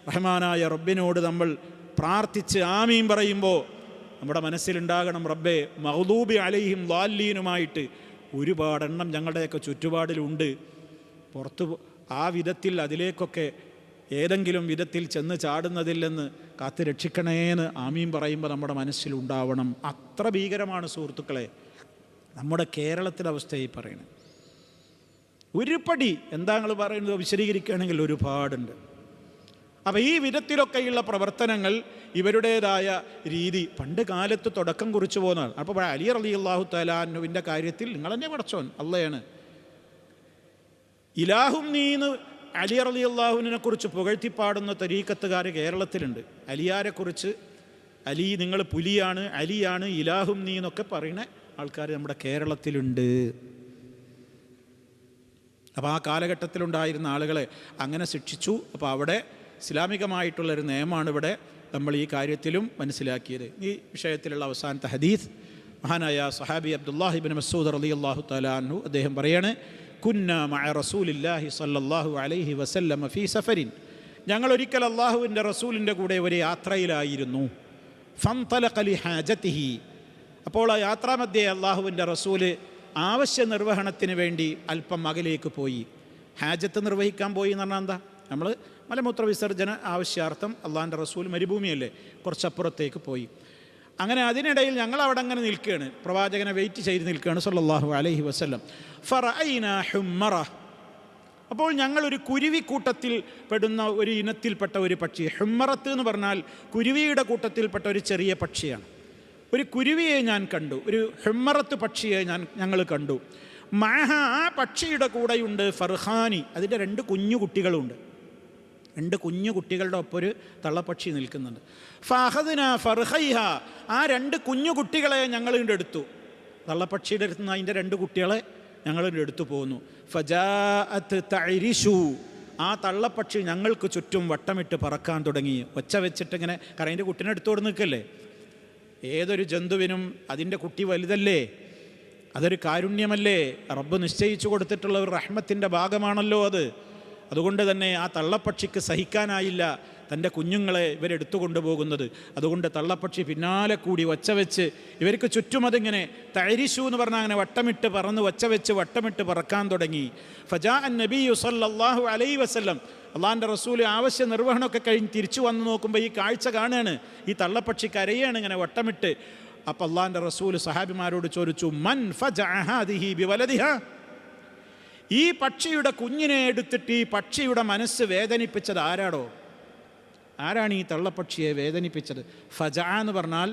Speaker 1: റഹ്മാനായ റബ്ബിനോട് നമ്മൾ പ്രാർത്ഥിച്ച് ആമീൻ പറയുമ്പോൾ നമ്മുടെ മനസ്സിലുണ്ടാകണം, റബ്ബേ മഗ്ദൂബി അലൈഹിം ളാലീനുമായിട്ട് ഒരുപാടെണ്ണം ഞങ്ങളുടെയൊക്കെ ചുറ്റുപാടിലുണ്ട്. പുറത്ത് ആ വിധത്തിൽ അതിലേക്കൊക്കെ ഏതെങ്കിലും വിധത്തിൽ ചെന്ന് ചാടുന്നതിൽ നിന്ന് കാത്ത് രക്ഷിക്കണേന്ന് ആമീൻ പറയുമ്പോൾ നമ്മുടെ മനസ്സിലുണ്ടാവണം. അത്ര ഭീകരമാണ് സുഹൃത്തുക്കളെ നമ്മുടെ കേരളത്തിലെ അവസ്ഥയായി പറയുന്നത്. ഒരുപടി എന്താ നിങ്ങൾ പറയുന്നത് വിശദീകരിക്കുകയാണെങ്കിൽ ഒരുപാടുണ്ട്. അപ്പോൾ ഈ വിധത്തിലൊക്കെയുള്ള പ്രവർത്തനങ്ങൾ ഇവരുടേതായ രീതി പണ്ട് കാലത്ത് തുടക്കം കുറിച്ചു പോകുന്നതാണ്. അപ്പോൾ അലി റളിയല്ലാഹു തആല അൻഹുവിൻ്റെ കാര്യത്തിൽ നിങ്ങൾ തന്നെ പടച്ചോൻ അള്ളയാണ് ഇലാഹും നീന്ന് അലി റളിയല്ലാഹുവിനെ കുറിച്ച് പുകഴ്ത്തിപ്പാടുന്ന തരീക്കത്തുകാർ കേരളത്തിലുണ്ട്. അലിയാരെക്കുറിച്ച് അലി നിങ്ങൾ പുലിയാണ്, അലിയാണ്, ഇലാഹും നീ എന്നൊക്കെ പറയുന്ന ആൾക്കാർ നമ്മുടെ കേരളത്തിലുണ്ട്. അപ്പോൾ ആ കാലഘട്ടത്തിലുണ്ടായിരുന്ന ആളുകളെ അങ്ങനെ ശിക്ഷിച്ചു. അപ്പോൾ അവിടെ ഇസ്ലാമികമായിട്ടുള്ളൊരു നിയമമാണ് ഇവിടെ നമ്മൾ ഈ കാര്യത്തിലും മനസ്സിലാക്കിയത്. ഈ വിഷയത്തിലുള്ള അവസാനത്തെ ഹദീസ് മഹാനായ സഹാബി അബ്ദുല്ലാഹി ഇബ്നു മസ്ഊദ് റളിയല്ലാഹു തആല അൻഹു അദ്ദേഹം പറയാണ്, കുന്ന മഅ റസൂലില്ലാഹി സ്വല്ലല്ലാഹു അലൈഹി വസല്ലമ ഫീ സഫരിൻ, ഞങ്ങൾ ഒരിക്കൽ അള്ളാഹുവിൻ്റെ റസൂലിൻ്റെ കൂടെ ഒരു യാത്രയിലായിരുന്നു. ഫൻതലഖ ലിഹാജതിഹി, അപ്പോൾ ആ യാത്രാമധ്യേ അള്ളാഹുവിൻ്റെ റസൂല് ആവശ്യ നിർവഹണത്തിന് വേണ്ടി അല്പം അകലേക്ക് പോയി. ഹാജത്ത് നിർവഹിക്കാൻ പോയി എന്ന് പറഞ്ഞാൽ എന്താ? നമ്മൾ മലമൂത്ര വിസർജന ആവശ്യാർത്ഥം അള്ളാഹിൻ്റെ റസൂൽ മരുഭൂമിയല്ലേ, കുറച്ചപ്പുറത്തേക്ക് പോയി. അങ്ങനെ അതിനിടയിൽ ഞങ്ങൾ അവിടെ അങ്ങനെ നിൽക്കുകയാണ്, പ്രവാചകനെ വെയിറ്റ് ചെയ്ത് നിൽക്കുകയാണ് സല്ലല്ലാഹു അലൈഹി വസല്ലം. ഫറഅയ്നാ ഹുമ്മറ, അപ്പോൾ ഞങ്ങളൊരു കുരുവിക്കൂട്ടത്തിൽ പെടുന്ന ഒരു ഇനത്തിൽപ്പെട്ട ഒരു പക്ഷി. ഹുമ്മറത്ത് എന്ന് പറഞ്ഞാൽ കുരുവിയുടെ കൂട്ടത്തിൽപ്പെട്ട ഒരു ചെറിയ പക്ഷിയാണ്. ഒരു കുരുവിയെ ഞാൻ കണ്ടു, ഒരു ഹുമ്മറത്ത് പക്ഷിയെ ഞങ്ങൾ കണ്ടു. മഅഹ, ആ പക്ഷിയുടെ കൂടെയുണ്ട് ഫർഹാനി, അതിൻ്റെ 2 കുഞ്ഞു കുട്ടികളുണ്ട്. 2 കുഞ്ഞു കുട്ടികളുടെ ഒപ്പം ഒരു തള്ളപ്പക്ഷി നിൽക്കുന്നുണ്ട്. ഫഅഖദ്നാ ഫർഹൈഹ, ആ 2 കുഞ്ഞു കുട്ടികളെ ഞങ്ങൾ എടുത്തു. തള്ളപ്പക്ഷിയുടെ അടുത്ത് നിന്ന് അതിൻ്റെ 2 കുട്ടികളെ ഞങ്ങൾ എടുത്തു പോന്നു. ഫജാഅത്ത് തഅരിഷു, ആ തള്ളപ്പക്ഷി ഞങ്ങൾക്ക് ചുറ്റും വട്ടമിട്ട് പറക്കാൻ തുടങ്ങി. ഒച്ച വെച്ചിട്ടിങ്ങനെ, കാരണം അതിൻ്റെ കുട്ടീനെ എടുത്തോട് നിൽക്കല്ലേ. ഏതൊരു ജന്തുവിനും അതിൻ്റെ കുട്ടി വലുതല്ലേ, അതൊരു കാരുണ്യമല്ലേ, റബ്ബ് നിശ്ചയിച്ചു കൊടുത്തിട്ടുള്ള ഒരു റഹ്മത്തിൻ്റെ ഭാഗമാണല്ലോ അത്. അതുകൊണ്ട് തന്നെ ആ തള്ളപ്പക്ഷിക്ക് സഹിക്കാനായില്ല തൻ്റെ കുഞ്ഞുങ്ങളെ ഇവരെടുത്തു കൊണ്ടുപോകുന്നത്. അതുകൊണ്ട് തള്ളപ്പക്ഷി പിന്നാലെ കൂടി ഒച്ച വെച്ച് ഇവർക്ക് ചുറ്റും അതിങ്ങനെ തഅരിശു എന്ന് പറഞ്ഞാൽ അങ്ങനെ വട്ടമിട്ട് പറന്ന് ഒച്ച വെച്ച് വട്ടമിട്ട് പറക്കാൻ തുടങ്ങി. ഫജാഅ നബിയ്യു സല്ലല്ലാഹു അലൈഹി വസല്ലം, അള്ളാഹിൻ്റെ റസൂൽ ആവശ്യ നിർവഹണമൊക്കെ കഴിഞ്ഞ് തിരിച്ചു വന്ന് നോക്കുമ്പോൾ ഈ കാഴ്ച കാണുകയാണ്, ഈ തള്ളപ്പക്ഷി കരയാണ് ഇങ്ങനെ വട്ടമിട്ട്. അപ്പം അള്ളാഹിൻ്റെ റസൂൽ സഹാബിമാരോട് ചോദിച്ചു, മൻ ഫജഅ ഹാദിഹി ബിവലദിഹാ, ഈ പക്ഷിയുടെ കുഞ്ഞിനെ എടുത്തിട്ട് ഈ പക്ഷിയുടെ മനസ്സ് വേദനിപ്പിച്ചത് ആരാടോ? ആരാണ് ഈ തള്ളപ്പക്ഷിയെ വേദനിപ്പിച്ചത്? ഫജഅ എന്ന് പറഞ്ഞാൽ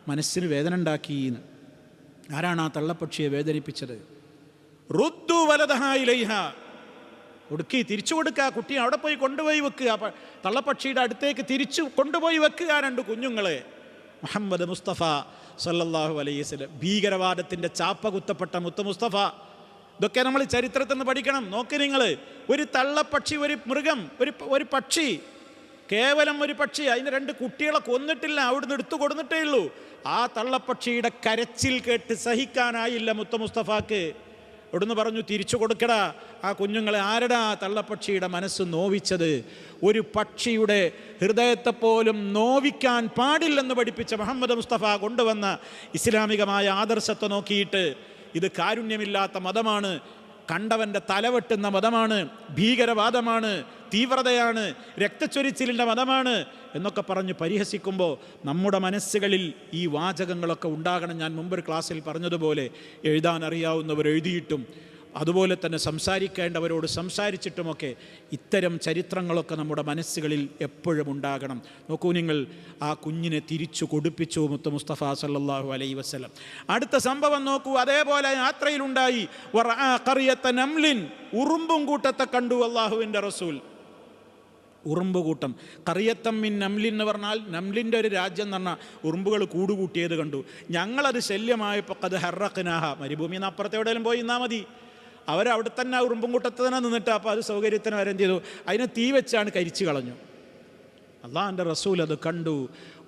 Speaker 1: മനസ്സിന് വേദന ഉണ്ടാക്കിയെന്ന്. ആരാണ് ആ തള്ളപ്പക്ഷിയെ വേദനിപ്പിച്ചത്? റുദ്ദു വലദഹാ ഇലൈഹ, കൊടുക്കി തിരിച്ചു കൊടുക്കുക, കുട്ടിയെ അവിടെ പോയി കൊണ്ടുപോയി വെക്കുക, തള്ളപ്പക്ഷിയുടെ അടുത്തേക്ക് തിരിച്ചു കൊണ്ടുപോയി വെക്കുക 2 കുഞ്ഞുങ്ങളെ. മുഹമ്മദ് മുസ്തഫ സല്ലല്ലാഹു അലൈഹി വസല്ലം, ഭീകരവാദത്തിൻ്റെ ചാപ്പ കുത്തപ്പെട്ട മുത്ത് മുസ്തഫ. ഇതൊക്കെ നമ്മൾ ചരിത്രത്തിൽ നിന്ന് പഠിക്കണം. നോക്ക് നിങ്ങൾ, ഒരു തള്ളപ്പക്ഷി, ഒരു മൃഗം, ഒരു പക്ഷി, കേവലം ഒരു പക്ഷി, അതിന് 2 കുട്ടികളെ കൊന്നിട്ടില്ല, അവിടുന്ന് എടുത്തു കൊടുത്തിട്ടേ ഉള്ളൂ. ആ തള്ളപ്പക്ഷിയുടെ കരച്ചിൽ കേട്ട് സഹിക്കാനായില്ല മുത്ത മുസ്തഫാക്ക്. അവിടുന്ന് പറഞ്ഞു, തിരിച്ചു കൊടുക്കടാ ആ കുഞ്ഞുങ്ങളെ. ആരടാ തള്ളപ്പക്ഷിയുടെ മനസ്സ് നോവിച്ചത്? ഒരു പക്ഷിയുടെ ഹൃദയത്തെപ്പോലും നോവിക്കാൻ പാടില്ലെന്ന് പഠിപ്പിച്ച മുഹമ്മദ് മുസ്തഫ കൊണ്ടുവന്ന ഇസ്ലാമികമായ ആദർശത്തെ നോക്കിയിട്ട് ഇത് കാരുണ്യമില്ലാത്ത മതമാണ്, കണ്ടവൻ്റെ തലവെട്ടുന്ന മതമാണ്, ഭീകരവാദമാണ്, തീവ്രതയാണ്, രക്തച്ചൊരിച്ചിലിൻ്റെ മതമാണ് എന്നൊക്കെ പറഞ്ഞ് പരിഹസിക്കുമ്പോൾ നമ്മുടെ മനസ്സുകളിൽ ഈ വാചകങ്ങളൊക്കെ ഉണ്ടാകണം. ഞാൻ മുമ്പൊരു ക്ലാസ്സിൽ പറഞ്ഞതുപോലെ എഴുതാൻ അറിയാവുന്നവർ എഴുതിയിട്ടും അതുപോലെ തന്നെ സംസാരിക്കേണ്ടവരോട് സംസാരിച്ചിട്ടുമൊക്കെ ഇത്തരം ചരിത്രങ്ങളൊക്കെ നമ്മുടെ മനസ്സുകളിൽ എപ്പോഴും ഉണ്ടാകണം. നോക്കൂ നിങ്ങൾ, ആ കുഞ്ഞിനെ തിരിച്ചു കൊടുപ്പിച്ചു മുസ്തഫ സല്ലല്ലാഹു അലൈഹി വസല്ലം. അടുത്ത സംഭവം നോക്കൂ, അതേപോലെ യാത്രയിലുണ്ടായി. നംലിൻ, ഉറുമ്പും കൂട്ടത്തെ കണ്ടു അള്ളാഹുവിൻ്റെ റസൂൽ. ഉറുമ്പ് കൂട്ടം, കറിയത്തം മിൻ നംലിൻ എന്ന് പറഞ്ഞാൽ നംലിൻ്റെ ഒരു രാജ്യം എന്ന് പറഞ്ഞാൽ ഉറുമ്പുകൾ കൂടുകൂട്ടിയത് കണ്ടു. ഞങ്ങളത് ശല്യമായപ്പോൾ അത് ഹർറഖ്നാഹ, മരുഭൂമിയിൽ നിന്ന് അപ്പുറത്തെ എവിടെയെങ്കിലും പോയി നിന്നാൽ മതി. അവരവിടെ തന്നെ ഉറുമ്പും കൂട്ടത്ത് തന്നെ നിന്നിട്ട് അപ്പോൾ അത് സൗകര്യത്തിന് അവരെന്ത് ചെയ്തു, അതിനെ തീ വെച്ചാണ് കരിച്ചു കളഞ്ഞു. അള്ളാഹുവിൻ്റെ റസൂൽ അത് കണ്ടു.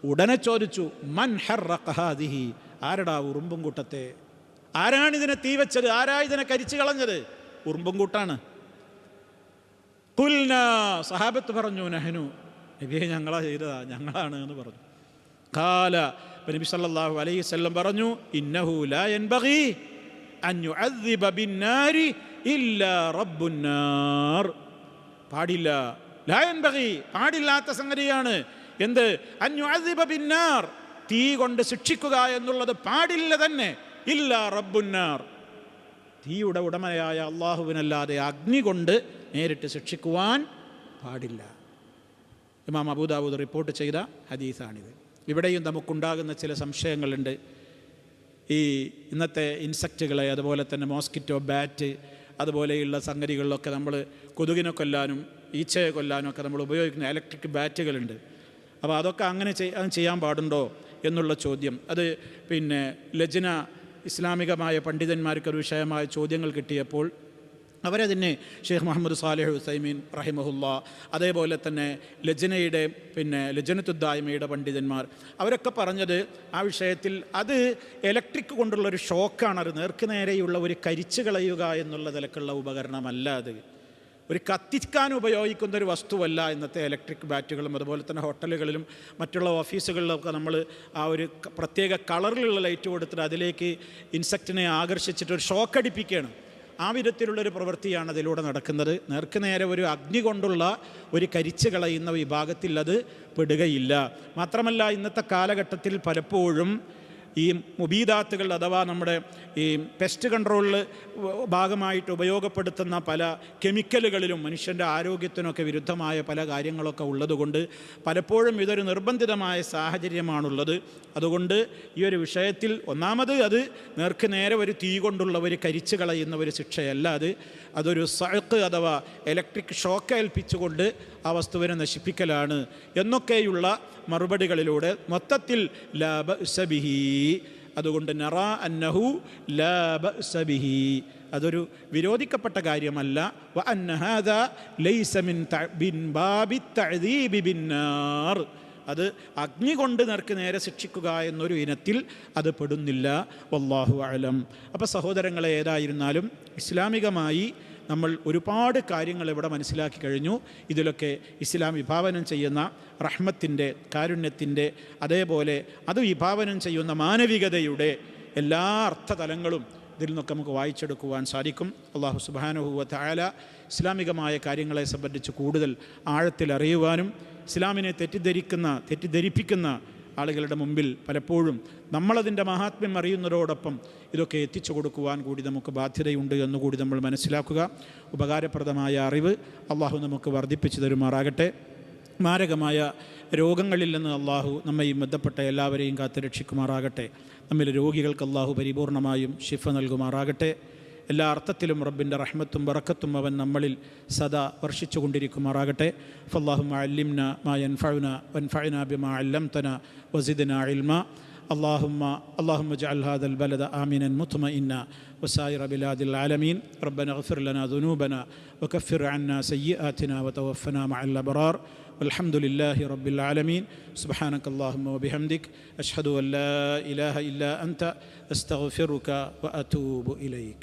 Speaker 1: ഉടനെ ചോദിച്ചു, മൻ ഹർറഖ ഹാദിഹി, ആരടാ ഉറുമ്പും കൂട്ടത്തെ? ആരാണിതിനെ തീ വെച്ചത്? ആരാ ഇതിനെ കരിച്ചു കളഞ്ഞത്? ഉറുമ്പും കൂട്ടാണ്. ഖുൽനാ, സഹാബത്ത് പറഞ്ഞു, നഹ്നു, നബിയെ ഞങ്ങളാ ചെയ്തതാ, ഞങ്ങളാണ് എന്ന് പറഞ്ഞു. ഖാല, നബി സല്ലല്ലാഹു അലൈഹി വസല്ലം പറഞ്ഞു, ഇന്നഹു ലാ യൻബഗി അൻ യുഅദ്ദിബ ബിന്നാരി ഇല്ലാ റബ്ബുന്നാർ. പാടില്ല, ലാ യൻബഗി, പാടില്ലാത്ത സംഗതിയാണ്. എന്ത്? അൻ യുഅദ്ദിബ ബിന്നാർ, തീ കൊണ്ട് ശിക്ഷിക്കുക എന്നുള്ളത് പാടില്ല തന്നെ. ഇല്ലാ റബ്ബുന്നാർ, തീയുടെ ഉടമയായ അള്ളാഹുവിനല്ലാതെ അഗ്നി കൊണ്ട് നേരിട്ട് ശിക്ഷിക്കുവാൻ പാടില്ല. ഇമാം അബൂദാവൂദ് റിപ്പോർട്ട് ചെയ്ത ഹദീസാണിത്. ഇവിടെയും നമുക്കുണ്ടാകുന്ന ചില സംശയങ്ങളുണ്ട്. ഈ ഇന്നത്തെ ഇൻസെക്റ്റുകളെ, അതുപോലെ തന്നെ മോസ്കിറ്റോ ബാറ്റ്, അതുപോലെയുള്ള സംഗതികളിലൊക്കെ നമ്മൾ കൊതുകിനെ കൊല്ലാനും ഈച്ചയെ കൊല്ലാനും ഒക്കെ നമ്മൾ ഉപയോഗിക്കുന്ന ഇലക്ട്രിക് ബാറ്റുകളുണ്ട്. അപ്പോൾ അതൊക്കെ അങ്ങനെ ചെയ്യാൻ പാടുണ്ടോ എന്നുള്ള ചോദ്യം, അത് പിന്നെ ലജ്ന ഇസ്ലാമികമായ പണ്ഡിതന്മാർക്കൊരു വിഷയമായ ചോദ്യങ്ങൾ കിട്ടിയപ്പോൾ അവരതിനെ ഷെയ്ഖ് മുഹമ്മദ് സാലിഹ് ഉസൈമീൻ റഹിമഹുല്ലാ, അതേപോലെ തന്നെ ലജ്നയുടെ ലജ്നത്തുദ്ദായിമയുടെ പണ്ഡിതന്മാർ, അവരൊക്കെ പറഞ്ഞത് ആ വിഷയത്തിൽ അത് ഇലക്ട്രിക് കൊണ്ടുള്ളൊരു ഷോക്കാണ്. അത് നേർക്കുനേരെയുള്ള ഒരു കരിച്ചു കളയുക എന്നുള്ള നിലക്കുള്ള ഉപകരണമല്ല. അത് ഒരു കത്തിക്കാൻ ഉപയോഗിക്കുന്നൊരു വസ്തുവല്ല. ഇന്നത്തെ ഇലക്ട്രിക് ബാറ്റുകളും അതുപോലെ തന്നെ ഹോട്ടലുകളിലും മറ്റുള്ള ഓഫീസുകളിലൊക്കെ നമ്മൾ ആ ഒരു പ്രത്യേക കളറിലുള്ള ലൈറ്റ് കൊടുത്തിട്ട് അതിലേക്ക് ഇൻസെക്റ്റിനെ ആകർഷിച്ചിട്ട് ഒരു ഷോക്ക് അടിപ്പിക്കുകയാണ്. ആ വിധത്തിലുള്ളൊരു പ്രവൃത്തിയാണ് അതിലൂടെ നടക്കുന്നത്. നേർക്കുനേരെ ഒരു അഗ്നി കൊണ്ടുള്ള ഒരു കരിച്ചു കളയുന്ന വിഭാഗത്തിൽ അത് പെടുകയില്ല. മാത്രമല്ല, ഇന്നത്തെ കാലഘട്ടത്തിൽ പലപ്പോഴും ഈ മുബീദാത്തുകൾ അഥവാ നമ്മുടെ ഈ പെസ്റ്റ് കൺട്രോളിൽ ഭാഗമായിട്ട് ഉപയോഗപ്പെടുത്തുന്ന പല കെമിക്കലുകളിലും മനുഷ്യൻ്റെ ആരോഗ്യത്തിനൊക്കെ വിരുദ്ധമായ പല കാര്യങ്ങളൊക്കെ ഉള്ളതുകൊണ്ട് പലപ്പോഴും ഇതൊരു നിർബന്ധിതമായ സാഹചര്യമാണുള്ളത്. അതുകൊണ്ട് ഈ ഒരു വിഷയത്തിൽ ഒന്നാമത് അത് നേർക്ക് നേരെ ഒരു തീ കൊണ്ടുള്ള ഒരു കരിച്ചു കളയുന്ന ഒരു ശിക്ഷയല്ല. അതൊരു സഅഖ് അഥവാ ഇലക്ട്രിക് ഷോക്ക് ഏൽപ്പിച്ചുകൊണ്ട് ആ വസ്തുവിനെ നശിപ്പിക്കലാണ് എന്നൊക്കെയുള്ള മറുപടികളിലൂടെ മൊത്തത്തിൽ ലാ ബഅ്സ ബിഹി, അതുകൊണ്ട് നറാ അന്നഹു ലാ ബഅ്സ ബിഹി, അതൊരു വിരോധിക്കപ്പെട്ട കാര്യമല്ല. വ അന്ന ഹാദാ ലൈസ മിൻ ബാബി തഅദീബി ബിന്നാർ, അത് അഗ്നി കൊണ്ട് നേർക്ക് നേരെ ശിക്ഷിക്കുക എന്നൊരു ഇനത്തിൽ അത് പെടുന്നില്ല. വല്ലാഹു അഅലം. അപ്പോൾ സഹോദരങ്ങളെ, ഏതായിരുന്നാലും ഇസ്ലാമികമായി നമ്മൾ ഒരുപാട് കാര്യങ്ങൾ ഇവിടെ മനസ്സിലാക്കി കഴിഞ്ഞു. ഇതിലൊക്കെ ഇസ്ലാം വിഭാവനം ചെയ്യുന്ന റഹ്മത്തിൻ്റെ, കാരുണ്യത്തിൻ്റെ, അതേപോലെ അത് വിഭാവനം ചെയ്യുന്ന മാനവികതയുടെ എല്ലാ അർത്ഥതലങ്ങളും ഇതിൽ നിന്നൊക്കെ നമുക്ക് വായിച്ചെടുക്കുവാൻ സാധിക്കും. അല്ലാഹു സുബ്ഹാനഹു വ തആല ഇസ്ലാമികമായ കാര്യങ്ങളെ സംബന്ധിച്ച് കൂടുതൽ ആഴത്തിൽ അറിയുവാനും ഇസ്ലാമിനെ തെറ്റിദ്ധരിപ്പിക്കുന്ന ആളുകളുടെ മുമ്പിൽ പലപ്പോഴും നമ്മളതിൻ്റെ മഹാത്മ്യം അറിയുന്നതോടൊപ്പം ഇതൊക്കെ എത്തിച്ചു കൊടുക്കുവാൻ കൂടി നമുക്ക് ബാധ്യതയുണ്ട് എന്നുകൂടി നമ്മൾ മനസ്സിലാക്കുക. ഉപകാരപ്രദമായ അറിവ് അള്ളാഹു നമുക്ക് വർദ്ധിപ്പിച്ചു തരുമാറാകട്ടെ. മാരകമായ രോഗങ്ങളിൽ നിന്ന് അള്ളാഹു നമ്മയും ബന്ധപ്പെട്ട എല്ലാവരെയും കാത്തുരക്ഷിക്കുമാറാകട്ടെ. നമ്മിലെ രോഗികൾക്ക് അള്ളാഹു പരിപൂർണമായും ശിഫ നൽകുമാറാകട്ടെ. എല്ലാ അർത്ഥത്തിലും റബ്ബിൻ്റെ റഹ്മത്തും ബറക്കത്തും അവൻ നമ്മളിൽ സദാ വർഷിച്ചു കൊണ്ടിരിക്കുമാറാകട്ടെ. ഫല്ലാഹുമ്മ അല്ലിംന മാ യൻഫഉന വൻഫഅനാ ബിമാ അല്ലംതന വസിദ്നാ ഇൽമാ. اللهم اجعل هذا البلد آمنا مطمئنا وسائر بلاد العالمين. ربنا اغفر لنا ذنوبنا وكفر عنا سيئاتنا وتوفنا مع الأبرار والحمد لله رب العالمين. سبحانك اللهم وبحمدك أشهد أن لا إله إلا أنت أستغفرك وأتوب إليك.